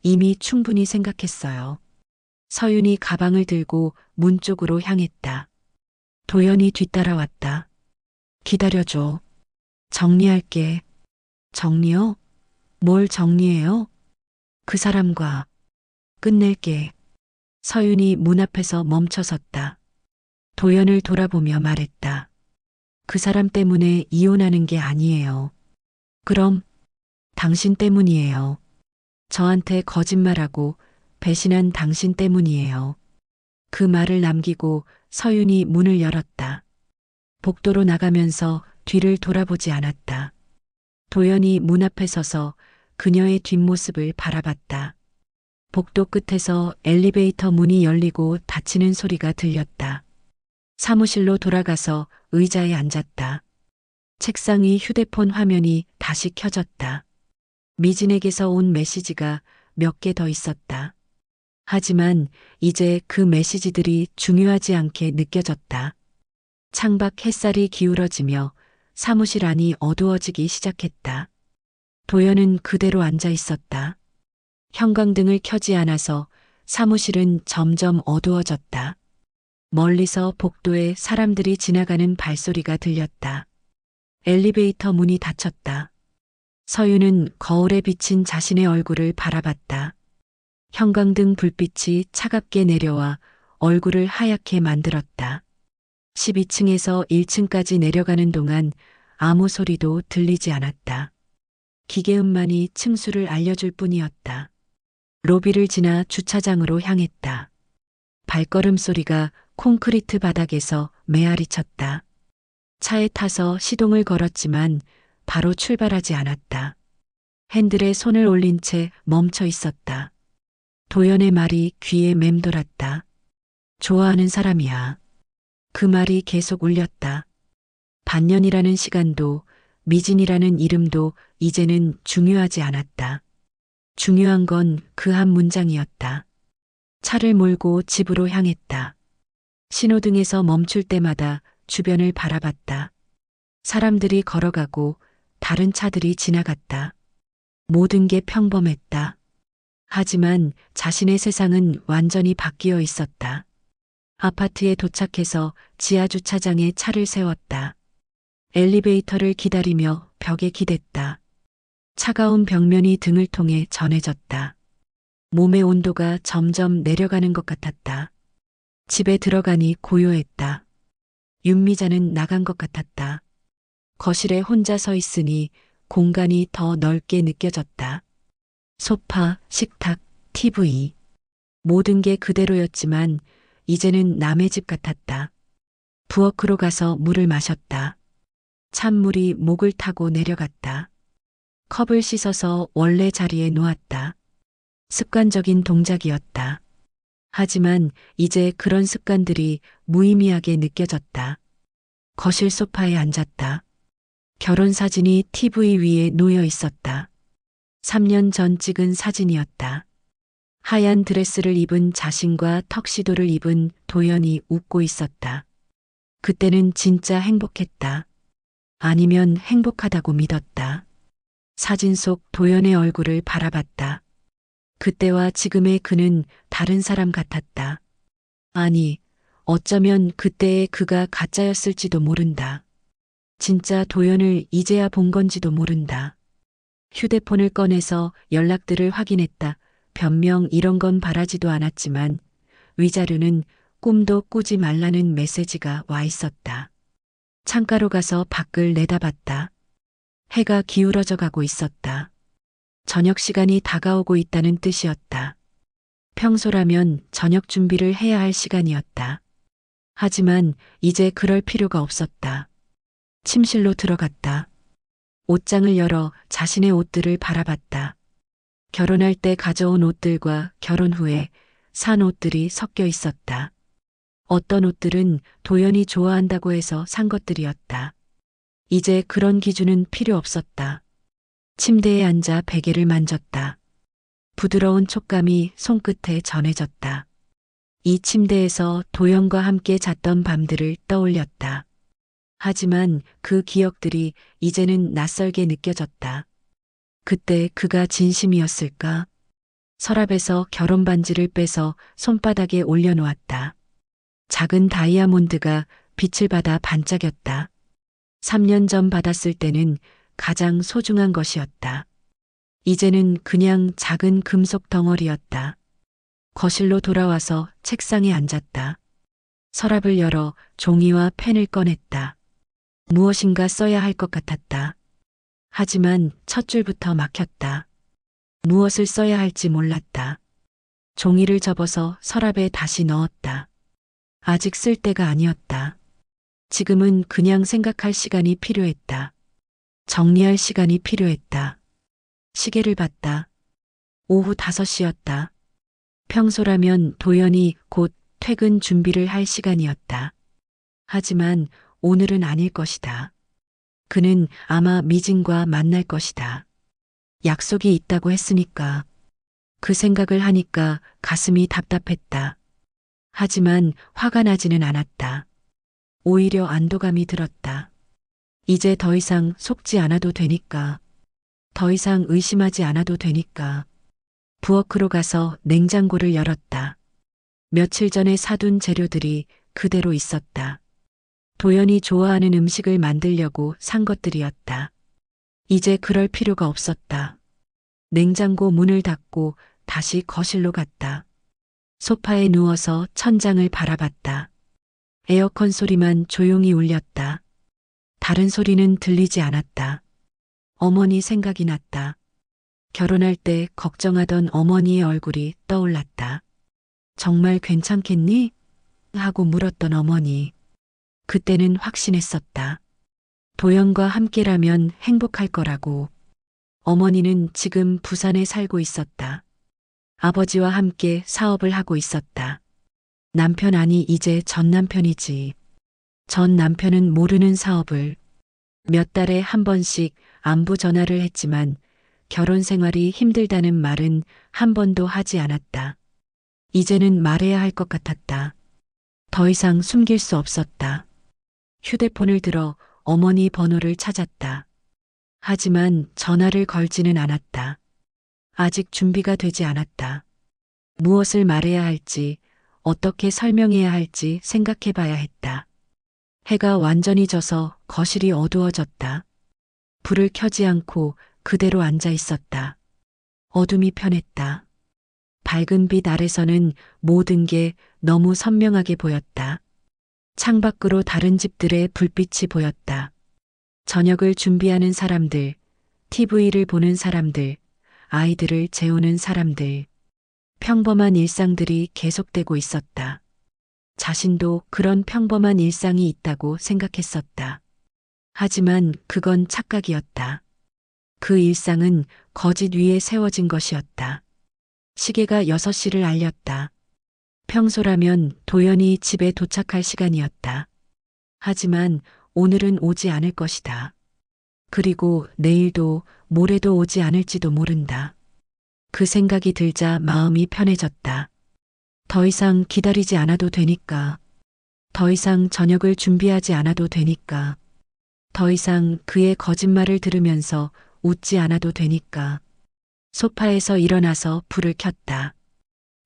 이미 충분히 생각했어요. 서윤이 가방을 들고 문 쪽으로 향했다. 도연이 뒤따라왔다. 기다려줘. 정리할게. 정리요? 뭘 정리해요? 그 사람과 끝낼게. 서윤이 문 앞에서 멈춰섰다. 도연을 돌아보며 말했다. 그 사람 때문에 이혼하는 게 아니에요. 그럼 당신 때문이에요. 저한테 거짓말하고 배신한 당신 때문이에요. 그 말을 남기고 서윤이 문을 열었다. 복도로 나가면서 뒤를 돌아보지 않았다. 도연이 문 앞에 서서 그녀의 뒷모습을 바라봤다. 복도 끝에서 엘리베이터 문이 열리고 닫히는 소리가 들렸다. 사무실로 돌아가서 의자에 앉았다. 책상 위 휴대폰 화면이 다시 켜졌다. 미진에게서 온 메시지가 몇 개 더 있었다. 하지만 이제 그 메시지들이 중요하지 않게 느껴졌다. 창밖 햇살이 기울어지며 사무실 안이 어두워지기 시작했다. 도연은 그대로 앉아 있었다. 형광등을 켜지 않아서 사무실은 점점 어두워졌다. 멀리서 복도에 사람들이 지나가는 발소리가 들렸다. 엘리베이터 문이 닫혔다. 서윤은 거울에 비친 자신의 얼굴을 바라봤다. 형광등 불빛이 차갑게 내려와 얼굴을 하얗게 만들었다. 12층에서 1층까지 내려가는 동안 아무 소리도 들리지 않았다. 기계음만이 층수를 알려줄 뿐이었다. 로비를 지나 주차장으로 향했다. 발걸음 소리가 콘크리트 바닥에서 메아리 쳤다. 차에 타서 시동을 걸었지만 바로 출발하지 않았다. 핸들에 손을 올린 채 멈춰 있었다. 도연의 말이 귀에 맴돌았다. 좋아하는 사람이야. 그 말이 계속 울렸다. 반년이라는 시간도 미진이라는 이름도 이제는 중요하지 않았다. 중요한 건 그 한 문장이었다. 차를 몰고 집으로 향했다. 신호등에서 멈출 때마다 주변을 바라봤다. 사람들이 걸어가고 다른 차들이 지나갔다. 모든 게 평범했다. 하지만 자신의 세상은 완전히 바뀌어 있었다. 아파트에 도착해서 지하 주차장에 차를 세웠다. 엘리베이터를 기다리며 벽에 기댔다. 차가운 벽면이 등을 통해 전해졌다. 몸의 온도가 점점 내려가는 것 같았다. 집에 들어가니 고요했다. 윤미자는 나간 것 같았다. 거실에 혼자 서 있으니 공간이 더 넓게 느껴졌다. 소파, 식탁, TV. 모든 게 그대로였지만 이제는 남의 집 같았다. 부엌으로 가서 물을 마셨다. 찬물이 목을 타고 내려갔다. 컵을 씻어서 원래 자리에 놓았다. 습관적인 동작이었다. 하지만 이제 그런 습관들이 무의미하게 느껴졌다. 거실 소파에 앉았다. 결혼 사진이 TV 위에 놓여 있었다. 3년 전 찍은 사진이었다. 하얀 드레스를 입은 자신과 턱시도를 입은 도연이 웃고 있었다. 그때는 진짜 행복했다. 아니면 행복하다고 믿었다. 사진 속 도연의 얼굴을 바라봤다. 그때와 지금의 그는 다른 사람 같았다. 아니, 어쩌면 그때의 그가 가짜였을지도 모른다. 진짜 도연을 이제야 본 건지도 모른다. 휴대폰을 꺼내서 연락들을 확인했다. 변명 이런 건 바라지도 않았지만 위자료는 꿈도 꾸지 말라는 메시지가 와 있었다. 창가로 가서 밖을 내다봤다. 해가 기울어져 가고 있었다. 저녁 시간이 다가오고 있다는 뜻이었다. 평소라면 저녁 준비를 해야 할 시간이었다. 하지만 이제 그럴 필요가 없었다. 침실로 들어갔다. 옷장을 열어 자신의 옷들을 바라봤다. 결혼할 때 가져온 옷들과 결혼 후에 산 옷들이 섞여 있었다. 어떤 옷들은 도연이 좋아한다고 해서 산 것들이었다. 이제 그런 기준은 필요 없었다. 침대에 앉아 베개를 만졌다. 부드러운 촉감이 손끝에 전해졌다. 이 침대에서 도연과 함께 잤던 밤들을 떠올렸다. 하지만 그 기억들이 이제는 낯설게 느껴졌다. 그때 그가 진심이었을까? 서랍에서 결혼 반지를 빼서 손바닥에 올려놓았다. 작은 다이아몬드가 빛을 받아 반짝였다. 3년 전 받았을 때는 가장 소중한 것이었다. 이제는 그냥 작은 금속 덩어리였다. 거실로 돌아와서 책상에 앉았다. 서랍을 열어 종이와 펜을 꺼냈다. 무엇인가 써야 할 것 같았다. 하지만 첫 줄부터 막혔다. 무엇을 써야 할지 몰랐다. 종이를 접어서 서랍에 다시 넣었다. 아직 쓸 때가 아니었다. 지금은 그냥 생각할 시간이 필요했다. 정리할 시간이 필요했다. 시계를 봤다. 오후 5시였다. 평소라면 도연이 곧 퇴근 준비를 할 시간이었다. 하지만 오늘은 아닐 것이다. 그는 아마 미진과 만날 것이다. 약속이 있다고 했으니까. 그 생각을 하니까 가슴이 답답했다. 하지만 화가 나지는 않았다. 오히려 안도감이 들었다. 이제 더 이상 속지 않아도 되니까. 더 이상 의심하지 않아도 되니까. 부엌으로 가서 냉장고를 열었다. 며칠 전에 사둔 재료들이 그대로 있었다. 도연이 좋아하는 음식을 만들려고 산 것들이었다. 이제 그럴 필요가 없었다. 냉장고 문을 닫고 다시 거실로 갔다. 소파에 누워서 천장을 바라봤다. 에어컨 소리만 조용히 울렸다. 다른 소리는 들리지 않았다. 어머니 생각이 났다. 결혼할 때 걱정하던 어머니의 얼굴이 떠올랐다. 정말 괜찮겠니? 하고 물었던 어머니. 그때는 확신했었다. 도연과 함께라면 행복할 거라고. 어머니는 지금 부산에 살고 있었다. 아버지와 함께 사업을 하고 있었다. 남편 아니 이제 전 남편이지. 전 남편은 모르는 사업을 몇 달에 한 번씩 안부 전화를 했지만 결혼 생활이 힘들다는 말은 한 번도 하지 않았다. 이제는 말해야 할 것 같았다. 더 이상 숨길 수 없었다. 휴대폰을 들어 어머니 번호를 찾았다. 하지만 전화를 걸지는 않았다. 아직 준비가 되지 않았다. 무엇을 말해야 할지, 어떻게 설명해야 할지 생각해 봐야 했다. 해가 완전히 져서 거실이 어두워졌다. 불을 켜지 않고 그대로 앉아 있었다. 어둠이 편했다. 밝은 빛 아래서는 모든 게 너무 선명하게 보였다. 창밖으로 다른 집들의 불빛이 보였다. 저녁을 준비하는 사람들, TV를 보는 사람들, 아이들을 재우는 사람들. 평범한 일상들이 계속되고 있었다. 자신도 그런 평범한 일상이 있다고 생각했었다. 하지만 그건 착각이었다. 그 일상은 거짓 위에 세워진 것이었다. 시계가 6시를 알렸다. 평소라면 도연이 집에 도착할 시간이었다. 하지만 오늘은 오지 않을 것이다. 그리고 내일도 모레도 오지 않을지도 모른다. 그 생각이 들자 마음이 편해졌다. 더 이상 기다리지 않아도 되니까. 더 이상 저녁을 준비하지 않아도 되니까. 더 이상 그의 거짓말을 들으면서 웃지 않아도 되니까. 소파에서 일어나서 불을 켰다.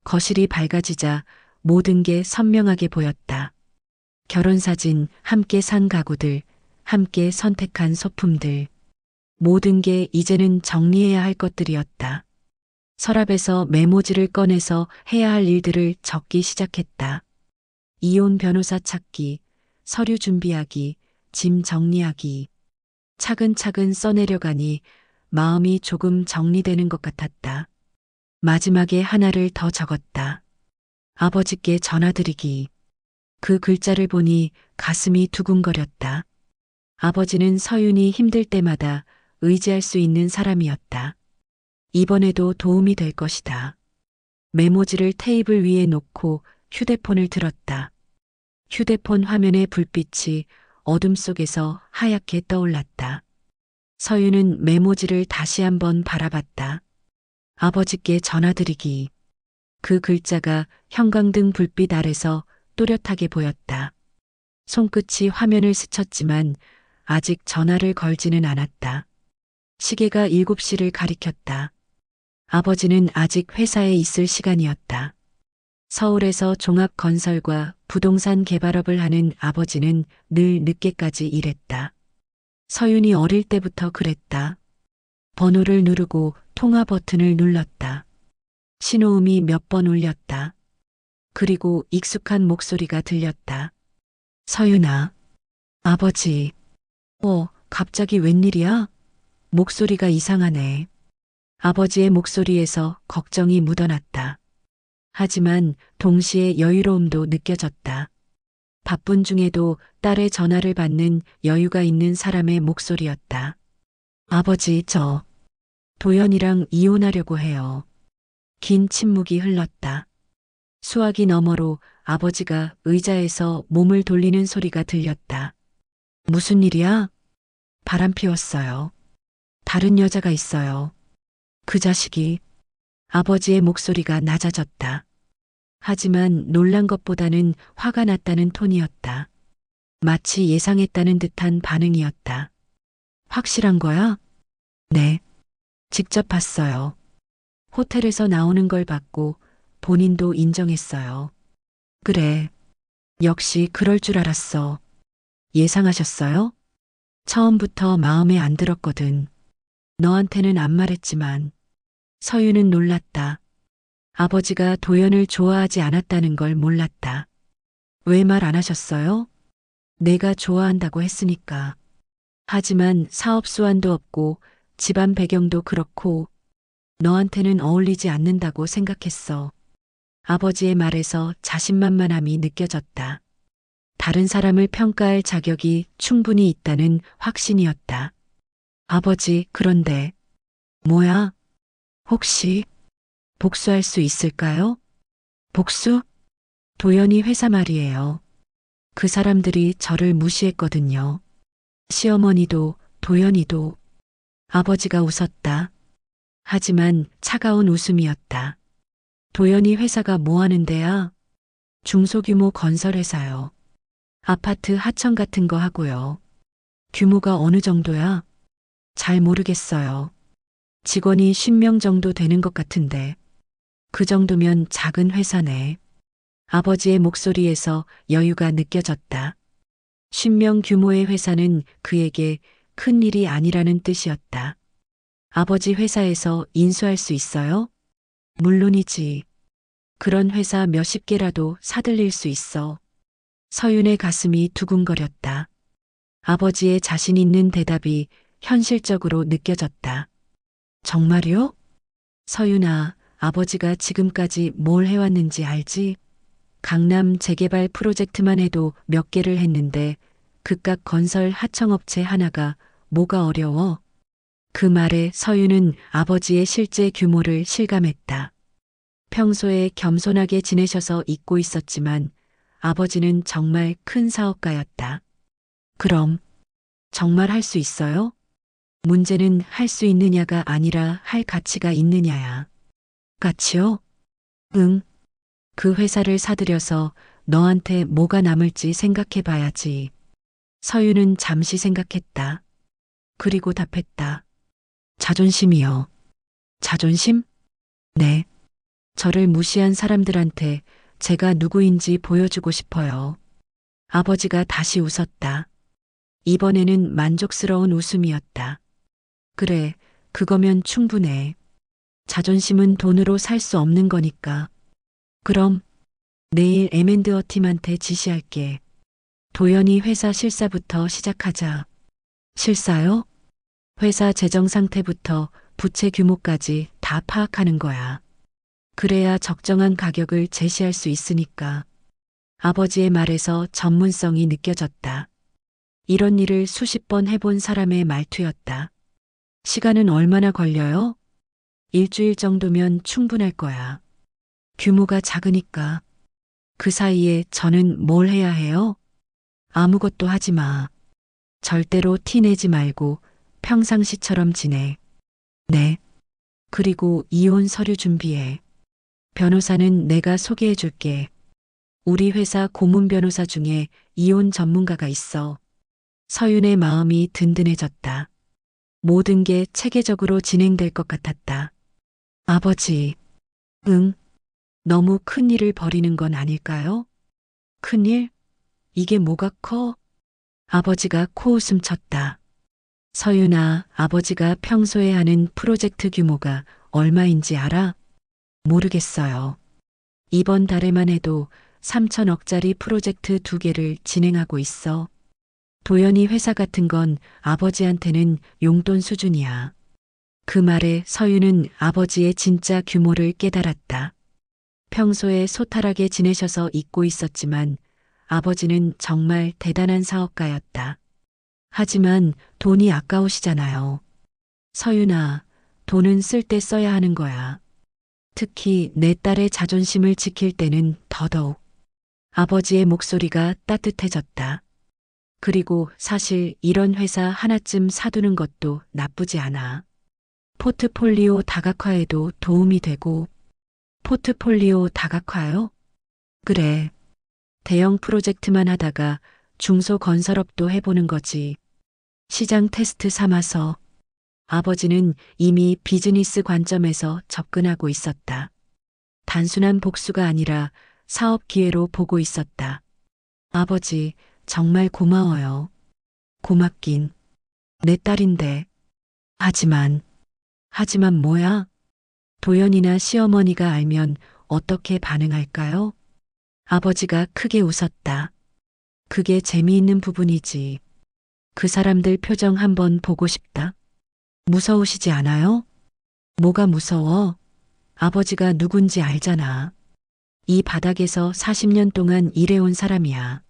거실이 밝아지자 모든 게 선명하게 보였다. 결혼사진, 함께 산 가구들, 함께 선택한 소품들. 모든 게 이제는 정리해야 할 것들이었다. 서랍에서 메모지를 꺼내서 해야 할 일들을 적기 시작했다. 이혼 변호사 찾기, 서류 준비하기, 짐 정리하기. 차근차근 써내려가니 마음이 조금 정리되는 것 같았다. 마지막에 하나를 더 적었다. 아버지께 전화드리기. 그 글자를 보니 가슴이 두근거렸다. 아버지는 서윤이 힘들 때마다 의지할 수 있는 사람이었다. 이번에도 도움이 될 것이다. 메모지를 테이블 위에 놓고 휴대폰을 들었다. 휴대폰 화면의 불빛이 어둠 속에서 하얗게 떠올랐다. 서윤은 메모지를 다시 한번 바라봤다. 아버지께 전화드리기. 그 글자가 형광등 불빛 아래서 또렷하게 보였다. 손끝이 화면을 스쳤지만 아직 전화를 걸지는 않았다. 시계가 7시를 가리켰다. 아버지는 아직 회사에 있을 시간이었다. 서울에서 종합건설과 부동산 개발업을 하는 아버지는 늘 늦게까지 일했다. 서윤이 어릴 때부터 그랬다. 번호를 누르고 통화 버튼을 눌렀다. 신호음이 몇 번 울렸다. 그리고 익숙한 목소리가 들렸다. 서윤아. 아버지. 갑자기 웬일이야? 목소리가 이상하네. 아버지의 목소리에서 걱정이 묻어났다. 하지만 동시에 여유로움도 느껴졌다. 바쁜 중에도 딸의 전화를 받는 여유가 있는 사람의 목소리였다. 아버지, 저 도연이랑 이혼하려고 해요. 긴 침묵이 흘렀다. 수화기 너머로 아버지가 의자에서 몸을 돌리는 소리가 들렸다. 무슨 일이야? 바람 피웠어요. 다른 여자가 있어요. 그 자식이. 아버지의 목소리가 낮아졌다. 하지만 놀란 것보다는 화가 났다는 톤이었다. 마치 예상했다는 듯한 반응이었다. 확실한 거야? 네. 직접 봤어요. 호텔에서 나오는 걸 봤고 본인도 인정했어요. 그래. 역시 그럴 줄 알았어. 예상하셨어요? 처음부터 마음에 안 들었거든. 너한테는 안 말했지만. 서유는 놀랐다. 아버지가 도연을 좋아하지 않았다는 걸 몰랐다. 왜 말 안 하셨어요? 내가 좋아한다고 했으니까. 하지만 사업 수완도 없고 집안 배경도 그렇고 너한테는 어울리지 않는다고 생각했어. 아버지의 말에서 자신만만함이 느껴졌다. 다른 사람을 평가할 자격이 충분히 있다는 확신이었다. 아버지, 그런데 뭐야? 혹시 복수할 수 있을까요? 복수? 도연이 회사 말이에요. 그 사람들이 저를 무시했거든요. 시어머니도 도연이도. 아버지가 웃었다. 하지만 차가운 웃음이었다. 도연이 회사가 뭐 하는 데야? 중소규모 건설회사요. 아파트 하청 같은 거 하고요. 규모가 어느 정도야? 잘 모르겠어요. 직원이 10명 정도 되는 것 같은데. 그 정도면 작은 회사네. 아버지의 목소리에서 여유가 느껴졌다. 10명 규모의 회사는 그에게 큰 일이 아니라는 뜻이었다. 아버지 회사에서 인수할 수 있어요? 물론이지. 그런 회사 몇십 개라도 사들릴 수 있어. 서윤의 가슴이 두근거렸다. 아버지의 자신 있는 대답이 현실적으로 느껴졌다. 정말요? 서윤아, 아버지가 지금까지 뭘 해왔는지 알지? 강남 재개발 프로젝트만 해도 몇 개를 했는데 그깟 건설 하청업체 하나가 뭐가 어려워? 그 말에 서윤은 아버지의 실제 규모를 실감했다. 평소에 겸손하게 지내셔서 잊고 있었지만 아버지는 정말 큰 사업가였다. 그럼 정말 할 수 있어요? 문제는 할 수 있느냐가 아니라 할 가치가 있느냐야. 가치요? 응. 그 회사를 사들여서 너한테 뭐가 남을지 생각해 봐야지. 서윤은 잠시 생각했다. 그리고 답했다. 자존심이요. 자존심? 네. 저를 무시한 사람들한테 제가 누구인지 보여주고 싶어요. 아버지가 다시 웃었다. 이번에는 만족스러운 웃음이었다. 그래, 그거면 충분해. 자존심은 돈으로 살 수 없는 거니까. 그럼 내일 M&어 팀한테 지시할게. 도연이 회사 실사부터 시작하자. 실사요? 회사 재정 상태부터 부채 규모까지 다 파악하는 거야. 그래야 적정한 가격을 제시할 수 있으니까. 아버지의 말에서 전문성이 느껴졌다. 이런 일을 수십 번 해본 사람의 말투였다. 시간은 얼마나 걸려요? 일주일 정도면 충분할 거야. 규모가 작으니까. 그 사이에 저는 뭘 해야 해요? 아무것도 하지 마. 절대로 티 내지 말고 평상시처럼 지내. 네. 그리고 이혼 서류 준비해. 변호사는 내가 소개해 줄게. 우리 회사 고문 변호사 중에 이혼 전문가가 있어. 서윤의 마음이 든든해졌다. 모든 게 체계적으로 진행될 것 같았다. 아버지, 응, 너무 큰 일을 벌이는 건 아닐까요? 큰일? 이게 뭐가 커? 아버지가 코웃음 쳤다. 서윤아, 아버지가 평소에 하는 프로젝트 규모가 얼마인지 알아? 모르겠어요. 이번 달에만 해도 3천억짜리 프로젝트 2개를 진행하고 있어. 도연이 회사 같은 건 아버지한테는 용돈 수준이야. 그 말에 서윤은 아버지의 진짜 규모를 깨달았다. 평소에 소탈하게 지내셔서 잊고 있었지만 아버지는 정말 대단한 사업가였다. 하지만 돈이 아까우시잖아요. 서윤아, 돈은 쓸 때 써야 하는 거야. 특히 내 딸의 자존심을 지킬 때는 더더욱. 아버지의 목소리가 따뜻해졌다. 그리고 사실 이런 회사 하나쯤 사두는 것도 나쁘지 않아. 포트폴리오 다각화에도 도움이 되고. 포트폴리오 다각화요? 그래. 대형 프로젝트만 하다가 중소건설업도 해보는 거지. 시장 테스트 삼아서. 아버지는 이미 비즈니스 관점에서 접근하고 있었다. 단순한 복수가 아니라 사업 기회로 보고 있었다. 아버지, 정말 고마워요. 고맙긴. 내 딸인데. 하지만 뭐야? 도연이나 시어머니가 알면 어떻게 반응할까요? 아버지가 크게 웃었다. 그게 재미있는 부분이지. 그 사람들 표정 한번 보고 싶다. 무서우시지 않아요? 뭐가 무서워? 아버지가 누군지 알잖아. 이 바닥에서 40년 동안 일해온 사람이야.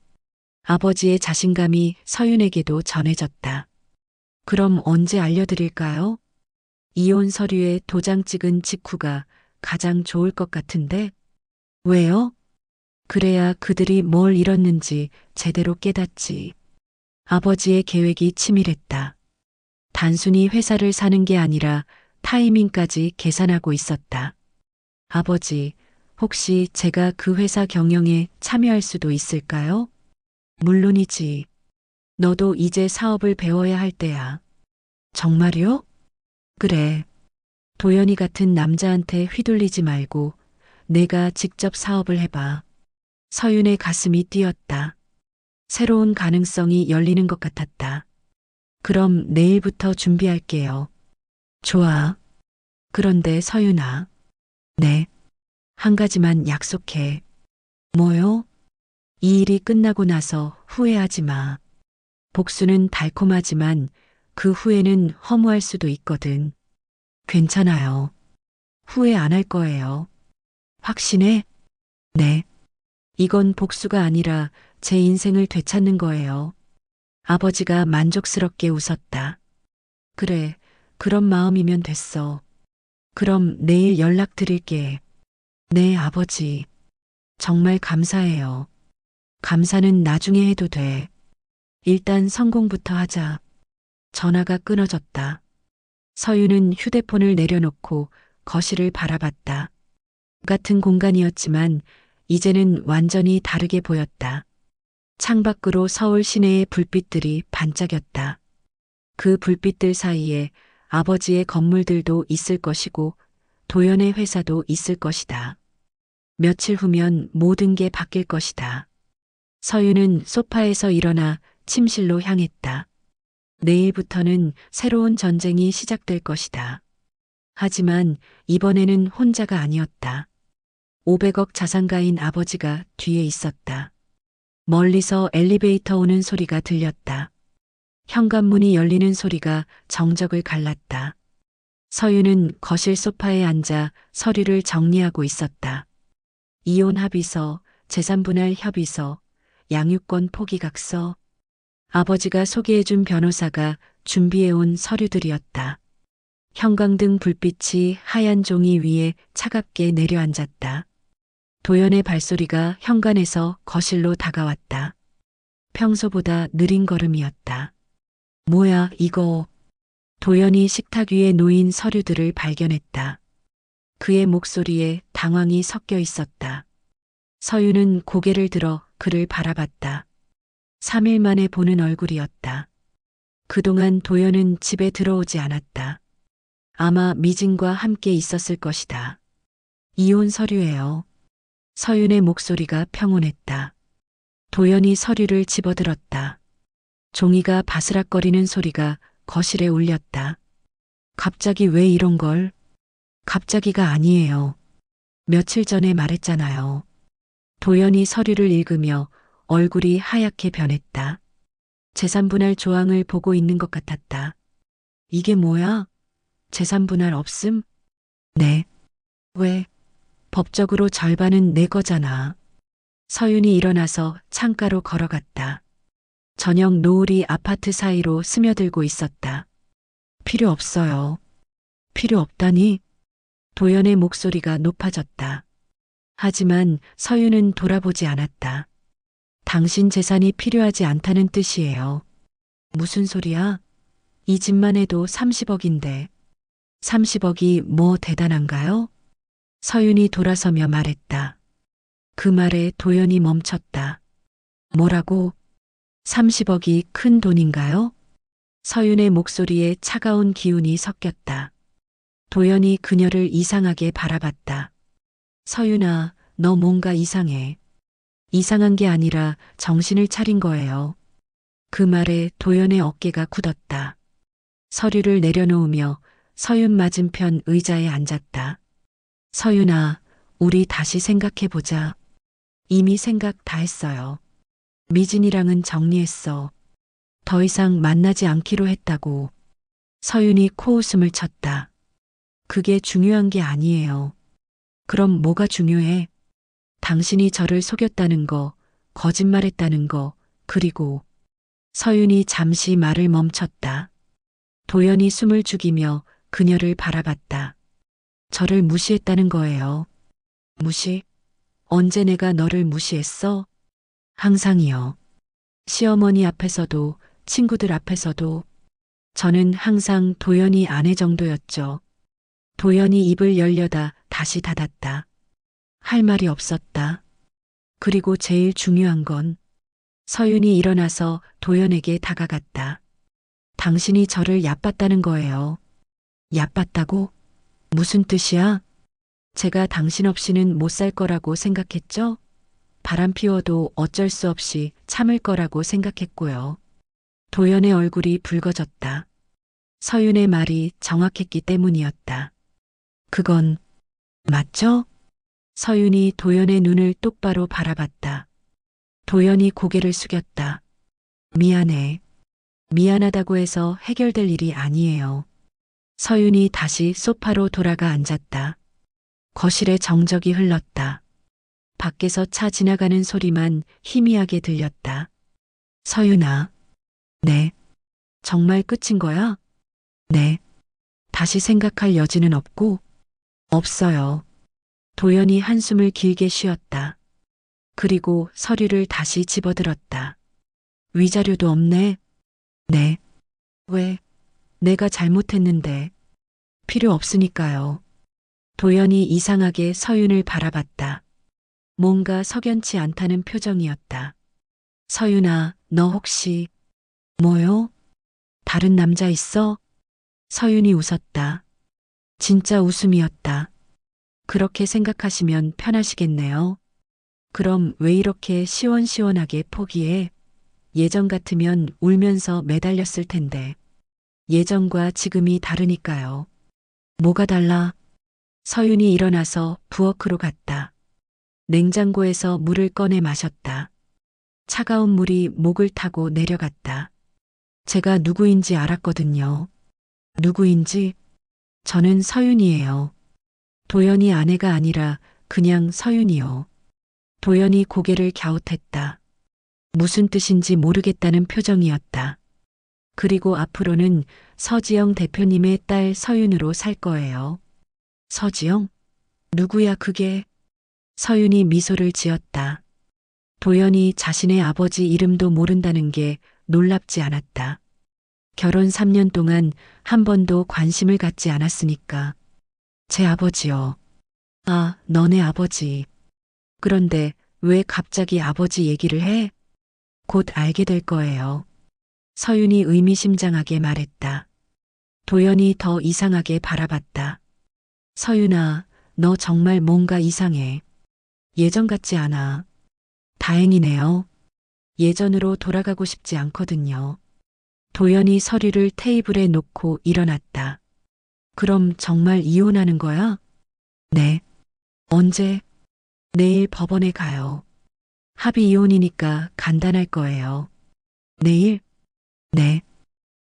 아버지의 자신감이 서윤에게도 전해졌다. 그럼 언제 알려드릴까요? 이혼 서류에 도장 찍은 직후가 가장 좋을 것 같은데? 왜요? 그래야 그들이 뭘 잃었는지 제대로 깨닫지. 아버지의 계획이 치밀했다. 단순히 회사를 사는 게 아니라 타이밍까지 계산하고 있었다. 아버지, 혹시 제가 그 회사 경영에 참여할 수도 있을까요? 물론이지. 너도 이제 사업을 배워야 할 때야. 정말요? 그래. 도연이 같은 남자한테 휘둘리지 말고 내가 직접 사업을 해봐. 서윤의 가슴이 뛰었다. 새로운 가능성이 열리는 것 같았다. 그럼 내일부터 준비할게요. 좋아. 그런데 서윤아. 네. 한 가지만 약속해. 뭐요? 이 일이 끝나고 나서 후회하지 마. 복수는 달콤하지만 그 후회는 허무할 수도 있거든. 괜찮아요. 후회 안 할 거예요. 확신해? 네. 이건 복수가 아니라 제 인생을 되찾는 거예요. 아버지가 만족스럽게 웃었다. 그래, 그런 마음이면 됐어. 그럼 내일 연락드릴게. 네, 아버지. 정말 감사해요. 감사는 나중에 해도 돼. 일단 성공부터 하자. 전화가 끊어졌다. 서윤은 휴대폰을 내려놓고 거실을 바라봤다. 같은 공간이었지만 이제는 완전히 다르게 보였다. 창밖으로 서울 시내의 불빛들이 반짝였다. 그 불빛들 사이에 아버지의 건물들도 있을 것이고 도연의 회사도 있을 것이다. 며칠 후면 모든 게 바뀔 것이다. 서윤은 소파에서 일어나 침실로 향했다. 내일부터는 새로운 전쟁이 시작될 것이다. 하지만 이번에는 혼자가 아니었다. 500억 자산가인 아버지가 뒤에 있었다. 멀리서 엘리베이터 오는 소리가 들렸다. 현관문이 열리는 소리가 정적을 갈랐다. 서윤은 거실 소파에 앉아 서류를 정리하고 있었다. 이혼 합의서, 재산분할 협의서, 양육권 포기각서, 아버지가 소개해준 변호사가 준비해온 서류들이었다. 형광등 불빛이 하얀 종이 위에 차갑게 내려앉았다. 도연의 발소리가 현관에서 거실로 다가왔다. 평소보다 느린 걸음이었다. 뭐야, 이거. 도연이 식탁 위에 놓인 서류들을 발견했다. 그의 목소리에 당황이 섞여 있었다. 서윤은 고개를 들어 그를 바라봤다. 3일 만에 보는 얼굴이었다. 그동안 도연은 집에 들어오지 않았다. 아마 미진과 함께 있었을 것이다. 이혼 서류예요. 서윤의 목소리가 평온했다. 도연이 서류를 집어들었다. 종이가 바스락거리는 소리가 거실에 울렸다. 갑자기 왜 이런 걸? 갑자기가 아니에요. 며칠 전에 말했잖아요. 도연이 서류를 읽으며 얼굴이 하얗게 변했다. 재산분할 조항을 보고 있는 것 같았다. 이게 뭐야? 재산분할 없음? 네. 왜? 법적으로 절반은 내 거잖아. 서윤이 일어나서 창가로 걸어갔다. 저녁 노을이 아파트 사이로 스며들고 있었다. 필요 없어요. 필요 없다니? 도연의 목소리가 높아졌다. 하지만 서윤은 돌아보지 않았다. 당신 재산이 필요하지 않다는 뜻이에요. 무슨 소리야? 이 집만 해도 30억인데. 30억이 뭐 대단한가요? 서윤이 돌아서며 말했다. 그 말에 도연이 멈췄다. 뭐라고? 30억이 큰 돈인가요? 서윤의 목소리에 차가운 기운이 섞였다. 도연이 그녀를 이상하게 바라봤다. 서윤아, 너 뭔가 이상해. 이상한 게 아니라 정신을 차린 거예요. 그 말에 도연의 어깨가 굳었다. 서류를 내려놓으며 서윤 맞은편 의자에 앉았다. 서윤아, 우리 다시 생각해보자. 이미 생각 다 했어요. 미진이랑은 정리했어. 더 이상 만나지 않기로 했다고. 서윤이 코웃음을 쳤다. 그게 중요한 게 아니에요. 그럼 뭐가 중요해? 당신이 저를 속였다는 거, 거짓말했다는 거, 그리고 서윤이 잠시 말을 멈췄다. 도연이 숨을 죽이며 그녀를 바라봤다. 저를 무시했다는 거예요. 무시? 언제 내가 너를 무시했어? 항상이요. 시어머니 앞에서도 친구들 앞에서도 저는 항상 도연이 아내 정도였죠. 도연이 입을 열려다 다시 닫았다. 할 말이 없었다. 그리고 제일 중요한 건 서윤이 일어나서 도연에게 다가갔다. 당신이 저를 얕봤다는 거예요. 얕봤다고? 무슨 뜻이야? 제가 당신 없이는 못 살 거라고 생각했죠? 바람 피워도 어쩔 수 없이 참을 거라고 생각했고요. 도연의 얼굴이 붉어졌다. 서윤의 말이 정확했기 때문이었다. 그건 맞죠? 서윤이 도연의 눈을 똑바로 바라봤다. 도연이 고개를 숙였다. 미안해. 미안하다고 해서 해결될 일이 아니에요. 서윤이 다시 소파로 돌아가 앉았다. 거실에 정적이 흘렀다. 밖에서 차 지나가는 소리만 희미하게 들렸다. 서윤아. 네. 정말 끝인 거야? 네. 다시 생각할 여지는 없고? 없어요. 도연이 한숨을 길게 쉬었다. 그리고 서류를 다시 집어들었다. 위자료도 없네? 네. 왜? 내가 잘못했는데. 필요 없으니까요. 도연이 이상하게 서윤을 바라봤다. 뭔가 석연치 않다는 표정이었다. 서윤아, 너 혹시... 뭐요? 다른 남자 있어? 서윤이 웃었다. 진짜 웃음이었다. 그렇게 생각하시면 편하시겠네요. 그럼 왜 이렇게 시원시원하게 포기해? 예전 같으면 울면서 매달렸을 텐데. 예전과 지금이 다르니까요. 뭐가 달라? 서윤이 일어나서 부엌으로 갔다. 냉장고에서 물을 꺼내 마셨다. 차가운 물이 목을 타고 내려갔다. 제가 누구인지 알았거든요. 누구인지? 저는 서윤이에요. 도연이 아내가 아니라 그냥 서윤이요. 도연이 고개를 갸웃했다. 무슨 뜻인지 모르겠다는 표정이었다. 그리고 앞으로는 서지영 대표님의 딸 서윤으로 살 거예요. 서지영? 누구야 그게? 서윤이 미소를 지었다. 도연이 자신의 아버지 이름도 모른다는 게 놀랍지 않았다. 결혼 3년 동안 한 번도 관심을 갖지 않았으니까. 제 아버지요. 아, 너네 아버지. 그런데 왜 갑자기 아버지 얘기를 해? 곧 알게 될 거예요. 서윤이 의미심장하게 말했다. 도연이 더 이상하게 바라봤다. 서윤아, 너 정말 뭔가 이상해. 예전 같지 않아. 다행이네요. 예전으로 돌아가고 싶지 않거든요. 도연이 서류를 테이블에 놓고 일어났다. 그럼 정말 이혼하는 거야? 네. 언제? 내일 법원에 가요. 합의 이혼이니까 간단할 거예요. 내일? 네.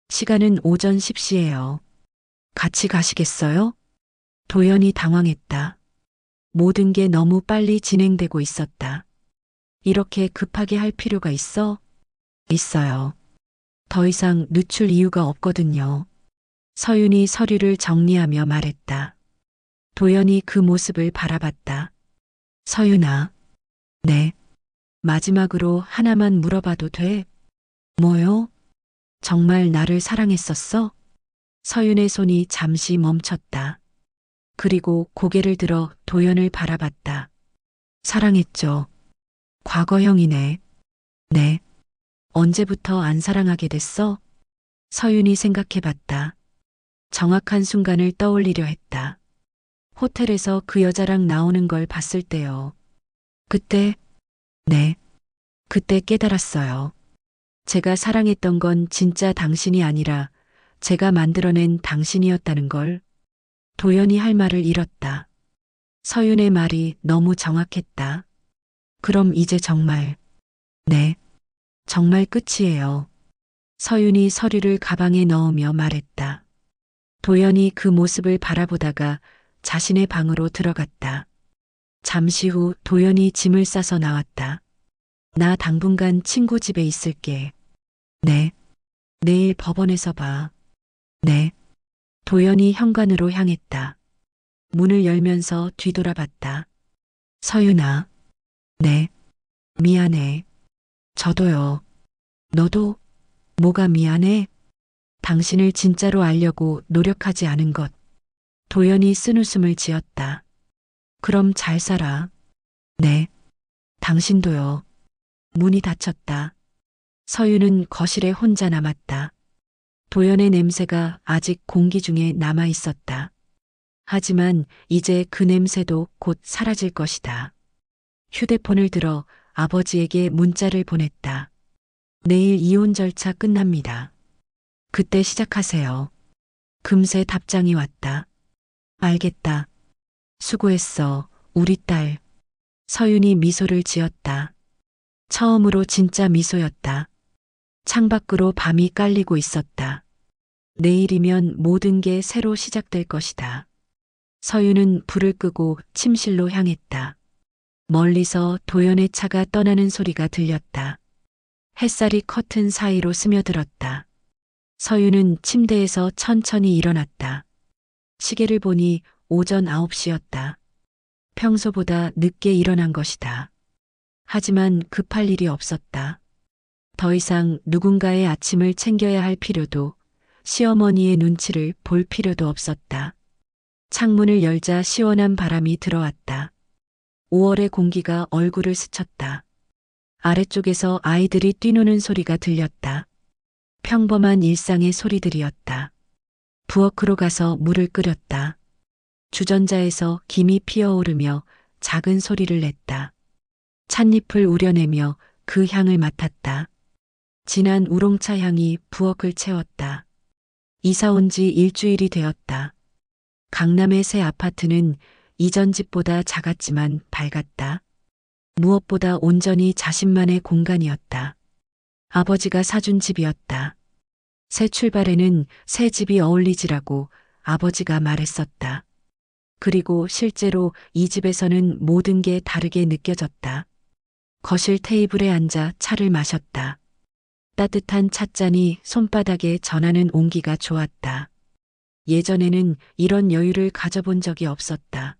시간은 오전 10시예요. 같이 가시겠어요? 도연이 당황했다. 모든 게 너무 빨리 진행되고 있었다. 이렇게 급하게 할 필요가 있어? 있어요. 더 이상 늦출 이유가 없거든요. 서윤이 서류를 정리하며 말했다. 도연이 그 모습을 바라봤다. 서윤아. 네. 마지막으로 하나만 물어봐도 돼? 뭐요? 정말 나를 사랑했었어? 서윤의 손이 잠시 멈췄다. 그리고 고개를 들어 도연을 바라봤다. 사랑했죠. 과거형이네. 네. 언제부터 안 사랑하게 됐어? 서윤이 생각해봤다. 정확한 순간을 떠올리려 했다. 호텔에서 그 여자랑 나오는 걸 봤을 때요. 그때, 네. 그때 깨달았어요. 제가 사랑했던 건 진짜 당신이 아니라 제가 만들어낸 당신이었다는 걸. 도연이 할 말을 잃었다. 서윤의 말이 너무 정확했다. 그럼 이제 정말, 네. 정말 끝이에요. 서윤이 서류를 가방에 넣으며 말했다. 도연이 그 모습을 바라보다가 자신의 방으로 들어갔다. 잠시 후 도연이 짐을 싸서 나왔다. 나 당분간 친구 집에 있을게. 네. 내일 법원에서 봐. 네. 도연이 현관으로 향했다. 문을 열면서 뒤돌아봤다. 서윤아. 네. 미안해. 저도요. 너도? 뭐가 미안해? 당신을 진짜로 알려고 노력하지 않은 것. 도연이 쓴웃음을 지었다. 그럼 잘 살아. 네. 당신도요. 문이 닫혔다. 서윤은 거실에 혼자 남았다. 도연의 냄새가 아직 공기 중에 남아 있었다. 하지만 이제 그 냄새도 곧 사라질 것이다. 휴대폰을 들어 아버지에게 문자를 보냈다. 내일 이혼 절차 끝납니다. 그때 시작하세요. 금세 답장이 왔다. 알겠다. 수고했어, 우리 딸. 서윤이 미소를 지었다. 처음으로 진짜 미소였다. 창밖으로 밤이 깔리고 있었다. 내일이면 모든 게 새로 시작될 것이다. 서윤은 불을 끄고 침실로 향했다. 멀리서 도연의 차가 떠나는 소리가 들렸다. 햇살이 커튼 사이로 스며들었다. 서윤은 침대에서 천천히 일어났다. 시계를 보니 오전 9시였다. 평소보다 늦게 일어난 것이다. 하지만 급할 일이 없었다. 더 이상 누군가의 아침을 챙겨야 할 필요도, 시어머니의 눈치를 볼 필요도 없었다. 창문을 열자 시원한 바람이 들어왔다. 5월의 공기가 얼굴을 스쳤다. 아래쪽에서 아이들이 뛰노는 소리가 들렸다. 평범한 일상의 소리들이었다. 부엌으로 가서 물을 끓였다. 주전자에서 김이 피어오르며 작은 소리를 냈다. 찻잎을 우려내며 그 향을 맡았다. 진한 우롱차 향이 부엌을 채웠다. 이사 온 지 일주일이 되었다. 강남의 새 아파트는 이전 집보다 작았지만 밝았다. 무엇보다 온전히 자신만의 공간이었다. 아버지가 사준 집이었다. 새 출발에는 새 집이 어울리지라고 아버지가 말했었다. 그리고 실제로 이 집에서는 모든 게 다르게 느껴졌다. 거실 테이블에 앉아 차를 마셨다. 따뜻한 찻잔이 손바닥에 전하는 온기가 좋았다. 예전에는 이런 여유를 가져본 적이 없었다.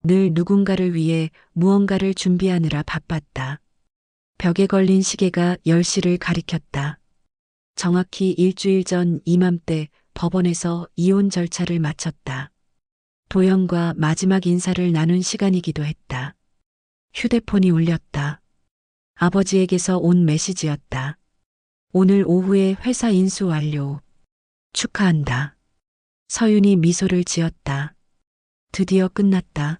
늘 누군가를 위해 무언가를 준비하느라 바빴다. 벽에 걸린 시계가 10시를 가리켰다. 정확히 일주일 전 이맘때 법원에서 이혼 절차를 마쳤다. 도연과 마지막 인사를 나눈 시간이기도 했다. 휴대폰이 울렸다. 아버지에게서 온 메시지였다. 오늘 오후에 회사 인수 완료. 축하한다. 서윤이 미소를 지었다. 드디어 끝났다.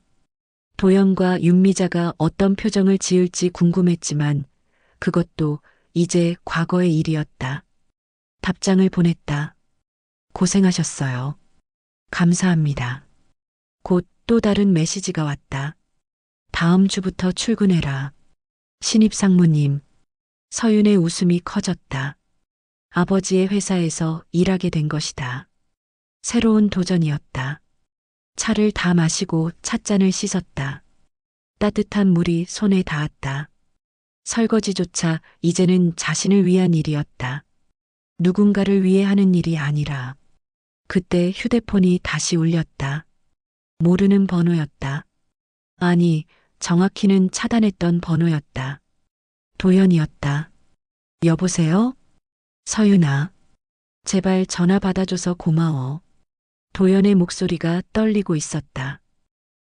도연과 윤미자가 어떤 표정을 지을지 궁금했지만 그것도 이제 과거의 일이었다. 답장을 보냈다. 고생하셨어요. 감사합니다. 곧 또 다른 메시지가 왔다. 다음 주부터 출근해라. 신입상무님. 서윤의 웃음이 커졌다. 아버지의 회사에서 일하게 된 것이다. 새로운 도전이었다. 차를 다 마시고 찻잔을 씻었다. 따뜻한 물이 손에 닿았다. 설거지조차 이제는 자신을 위한 일이었다. 누군가를 위해 하는 일이 아니라. 그때 휴대폰이 다시 울렸다. 모르는 번호였다. 아니, 정확히는 차단했던 번호였다. 도연이었다. 여보세요? 서윤아. 제발 전화 받아줘서 고마워. 도연의 목소리가 떨리고 있었다.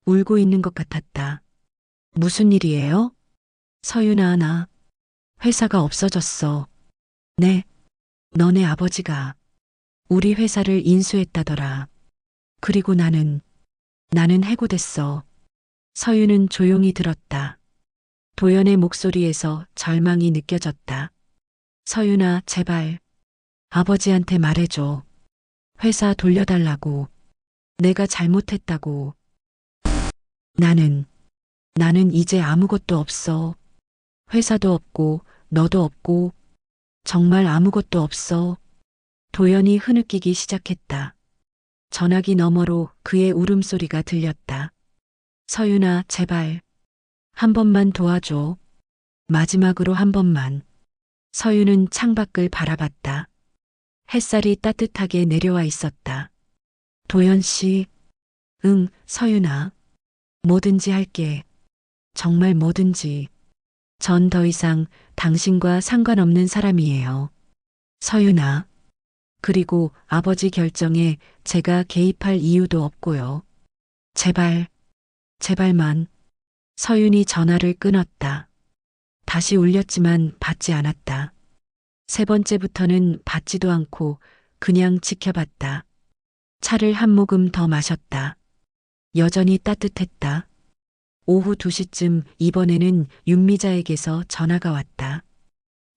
울고 있는 것 같았다. 무슨 일이에요? 서윤아, 나 회사가 없어졌어. 네, 너네 아버지가 우리 회사를 인수했다더라. 그리고 나는 해고됐어. 서윤은 조용히 들었다. 도연의 목소리에서 절망이 느껴졌다. 서윤아, 제발 아버지한테 말해줘. 회사 돌려달라고. 내가 잘못했다고. 나는 이제 아무것도 없어. 회사도 없고 너도 없고 정말 아무것도 없어. 도연이 흐느끼기 시작했다. 전화기 너머로 그의 울음소리가 들렸다. 서윤아, 제발 한 번만 도와줘. 마지막으로 한 번만. 서윤은 창밖을 바라봤다. 햇살이 따뜻하게 내려와 있었다. 도연 씨. 응, 서윤아. 뭐든지 할게. 정말 뭐든지. 전 더 이상 당신과 상관없는 사람이에요. 서윤아. 그리고 아버지 결정에 제가 개입할 이유도 없고요. 제발, 제발만. 서윤이 전화를 끊었다. 다시 울렸지만 받지 않았다. 세 번째부터는 받지도 않고 그냥 지켜봤다. 차를 한 모금 더 마셨다. 여전히 따뜻했다. 오후 2시쯤 이번에는 윤미자에게서 전화가 왔다.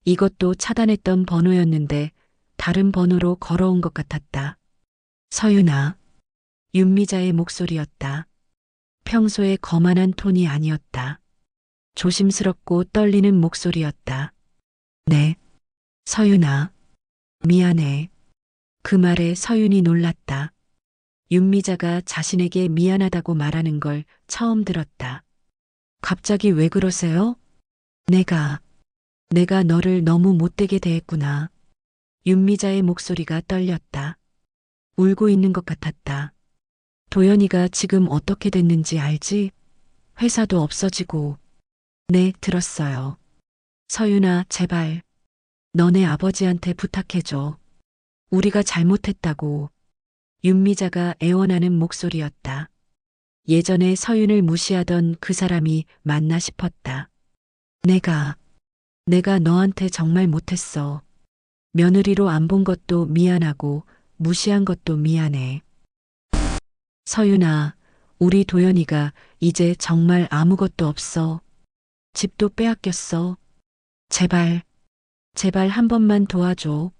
이것도 차단했던 번호였는데 다른 번호로 걸어온 것 같았다. 서윤아. 윤미자의 목소리였다. 평소의 거만한 톤이 아니었다. 조심스럽고 떨리는 목소리였다. 네. 서윤아. 미안해. 그 말에 서윤이 놀랐다. 윤미자가 자신에게 미안하다고 말하는 걸 처음 들었다. 갑자기 왜 그러세요? 내가 너를 너무 못되게 대했구나. 윤미자의 목소리가 떨렸다. 울고 있는 것 같았다. 도연이가 지금 어떻게 됐는지 알지? 회사도 없어지고. 네, 들었어요. 서윤아, 제발. 너네 아버지한테 부탁해줘. 우리가 잘못했다고. 윤미자가 애원하는 목소리였다. 예전에 서윤을 무시하던 그 사람이 맞나 싶었다. 내가 너한테 정말 못했어. 며느리로 안 본 것도 미안하고 무시한 것도 미안해. 서윤아, 우리 도연이가 이제 정말 아무것도 없어. 집도 빼앗겼어. 제발 한 번만 도와줘.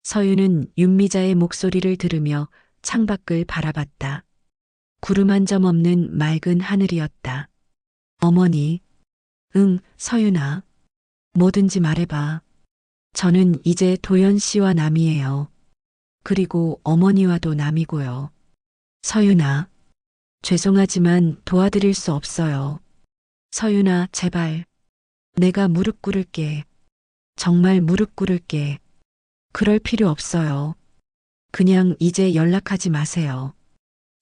서윤은 윤미자의 목소리를 들으며 창밖을 바라봤다. 구름 한 점 없는 맑은 하늘이었다. 어머니. 응, 서윤아. 뭐든지 말해봐. 저는 이제 도연 씨와 남이에요. 그리고 어머니와도 남이고요. 서윤아. 죄송하지만 도와드릴 수 없어요. 서윤아, 제발. 내가 무릎 꿇을게. 정말 무릎 꿇을게. 그럴 필요 없어요. 그냥 이제 연락하지 마세요.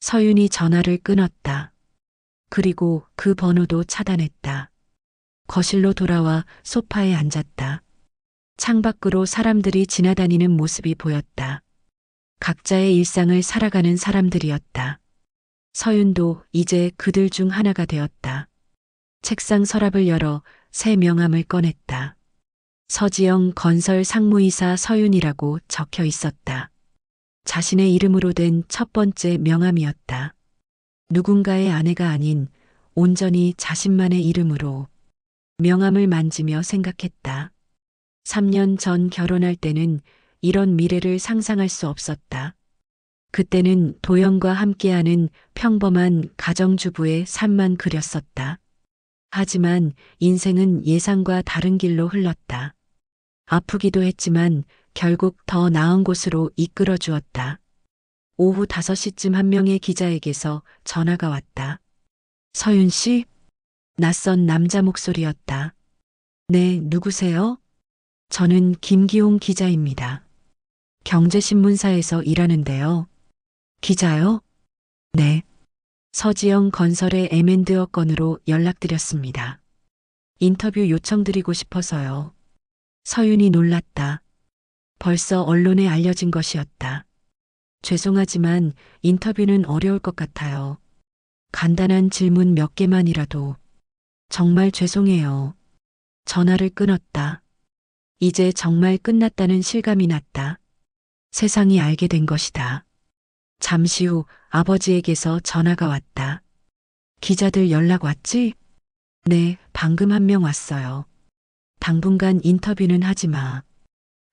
서윤이 전화를 끊었다. 그리고 그 번호도 차단했다. 거실로 돌아와 소파에 앉았다. 창밖으로 사람들이 지나다니는 모습이 보였다. 각자의 일상을 살아가는 사람들이었다. 서윤도 이제 그들 중 하나가 되었다. 책상 서랍을 열어 새 명함을 꺼냈다. 서지영 건설 상무이사 서윤이라고 적혀 있었다. 자신의 이름으로 된 첫 번째 명함이었다. 누군가의 아내가 아닌 온전히 자신만의 이름으로. 명함을 만지며 생각했다. 3년 전 결혼할 때는 이런 미래를 상상할 수 없었다. 그때는 도연과 함께하는 평범한 가정주부의 삶만 그렸었다. 하지만 인생은 예상과 다른 길로 흘렀다. 아프기도 했지만 결국 더 나은 곳으로 이끌어 주었다. 오후 5시쯤 한 명의 기자에게서 전화가 왔다. 서윤 씨? 낯선 남자 목소리였다. 네, 누구세요? 저는 김기용 기자입니다. 경제신문사에서 일하는데요. 기자요? 네. 서지영 건설의 M&A 건으로 연락드렸습니다. 인터뷰 요청드리고 싶어서요. 서윤이 놀랐다. 벌써 언론에 알려진 것이었다. 죄송하지만 인터뷰는 어려울 것 같아요. 간단한 질문 몇 개만이라도. 정말 죄송해요. 전화를 끊었다. 이제 정말 끝났다는 실감이 났다. 세상이 알게 된 것이다. 잠시 후 아버지에게서 전화가 왔다. 기자들 연락 왔지? 네, 방금 한 명 왔어요. 당분간 인터뷰는 하지 마.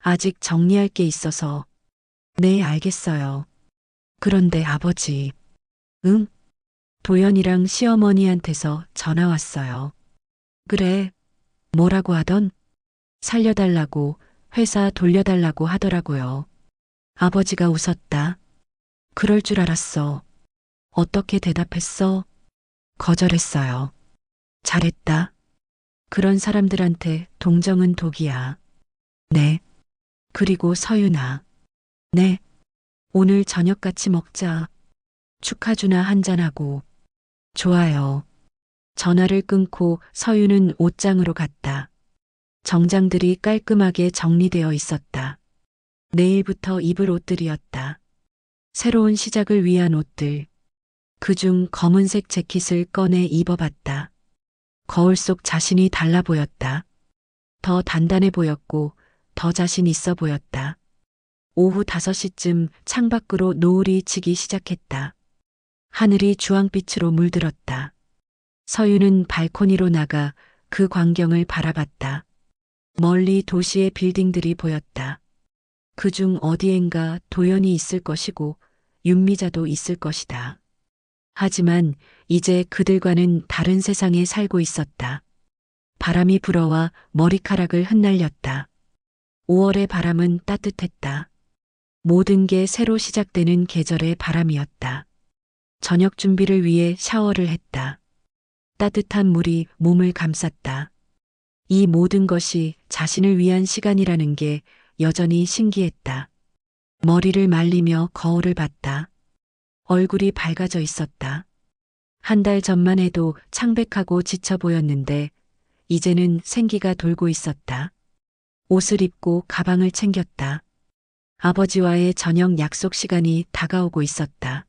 아직 정리할 게 있어서. 네, 알겠어요. 그런데 아버지. 응? 도연이랑 시어머니한테서 전화 왔어요. 그래. 뭐라고 하던? 살려달라고, 회사 돌려달라고 하더라고요. 아버지가 웃었다. 그럴 줄 알았어. 어떻게 대답했어? 거절했어요. 잘했다. 그런 사람들한테 동정은 독이야. 네. 그리고 서윤아. 네. 오늘 저녁 같이 먹자. 축하주나 한잔하고. 좋아요. 전화를 끊고 서윤은 옷장으로 갔다. 정장들이 깔끔하게 정리되어 있었다. 내일부터 입을 옷들이었다. 새로운 시작을 위한 옷들. 그중 검은색 재킷을 꺼내 입어봤다. 거울 속 자신이 달라 보였다. 더 단단해 보였고 더 자신 있어 보였다. 오후 5시쯤 창밖으로 노을이 지기 시작했다. 하늘이 주황빛으로 물들었다. 서윤은 발코니로 나가 그 광경을 바라봤다. 멀리 도시의 빌딩들이 보였다. 그중 어디엔가 도연이 있을 것이고 윤미자도 있을 것이다. 하지만 이제 그들과는 다른 세상에 살고 있었다. 바람이 불어와 머리카락을 흩날렸다. 5월의 바람은 따뜻했다. 모든 게 새로 시작되는 계절의 바람이었다. 저녁 준비를 위해 샤워를 했다. 따뜻한 물이 몸을 감쌌다. 이 모든 것이 자신을 위한 시간이라는 게 여전히 신기했다. 머리를 말리며 거울을 봤다. 얼굴이 밝아져 있었다. 한 달 전만 해도 창백하고 지쳐 보였는데 이제는 생기가 돌고 있었다. 옷을 입고 가방을 챙겼다. 아버지와의 저녁 약속 시간이 다가오고 있었다.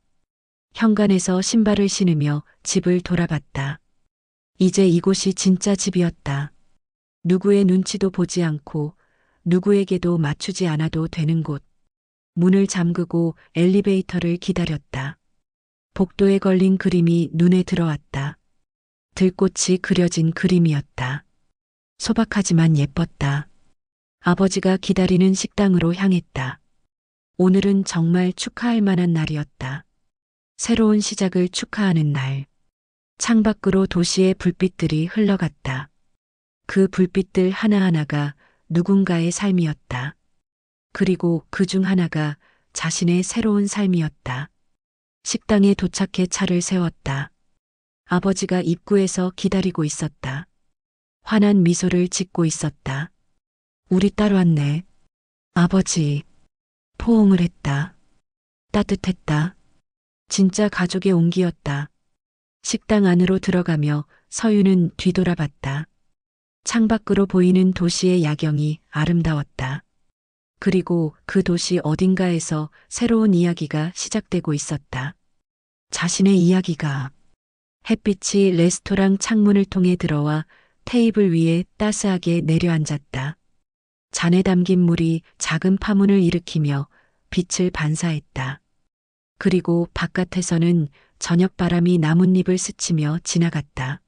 현관에서 신발을 신으며 집을 돌아봤다. 이제 이곳이 진짜 집이었다. 누구의 눈치도 보지 않고 누구에게도 맞추지 않아도 되는 곳. 문을 잠그고 엘리베이터를 기다렸다. 복도에 걸린 그림이 눈에 들어왔다. 들꽃이 그려진 그림이었다. 소박하지만 예뻤다. 아버지가 기다리는 식당으로 향했다. 오늘은 정말 축하할 만한 날이었다. 새로운 시작을 축하하는 날. 창밖으로 도시의 불빛들이 흘러갔다. 그 불빛들 하나하나가 누군가의 삶이었다. 그리고 그 중 하나가 자신의 새로운 삶이었다. 식당에 도착해 차를 세웠다. 아버지가 입구에서 기다리고 있었다. 환한 미소를 짓고 있었다. 우리 딸 왔네. 아버지. 포옹을 했다. 따뜻했다. 진짜 가족의 온기였다. 식당 안으로 들어가며 서윤은 뒤돌아봤다. 창밖으로 보이는 도시의 야경이 아름다웠다. 그리고 그 도시 어딘가에서 새로운 이야기가 시작되고 있었다. 자신의 이야기가. 햇빛이 레스토랑 창문을 통해 들어와 테이블 위에 따스하게 내려앉았다. 잔에 담긴 물이 작은 파문을 일으키며 빛을 반사했다. 그리고 바깥에서는 저녁 바람이 나뭇잎을 스치며 지나갔다.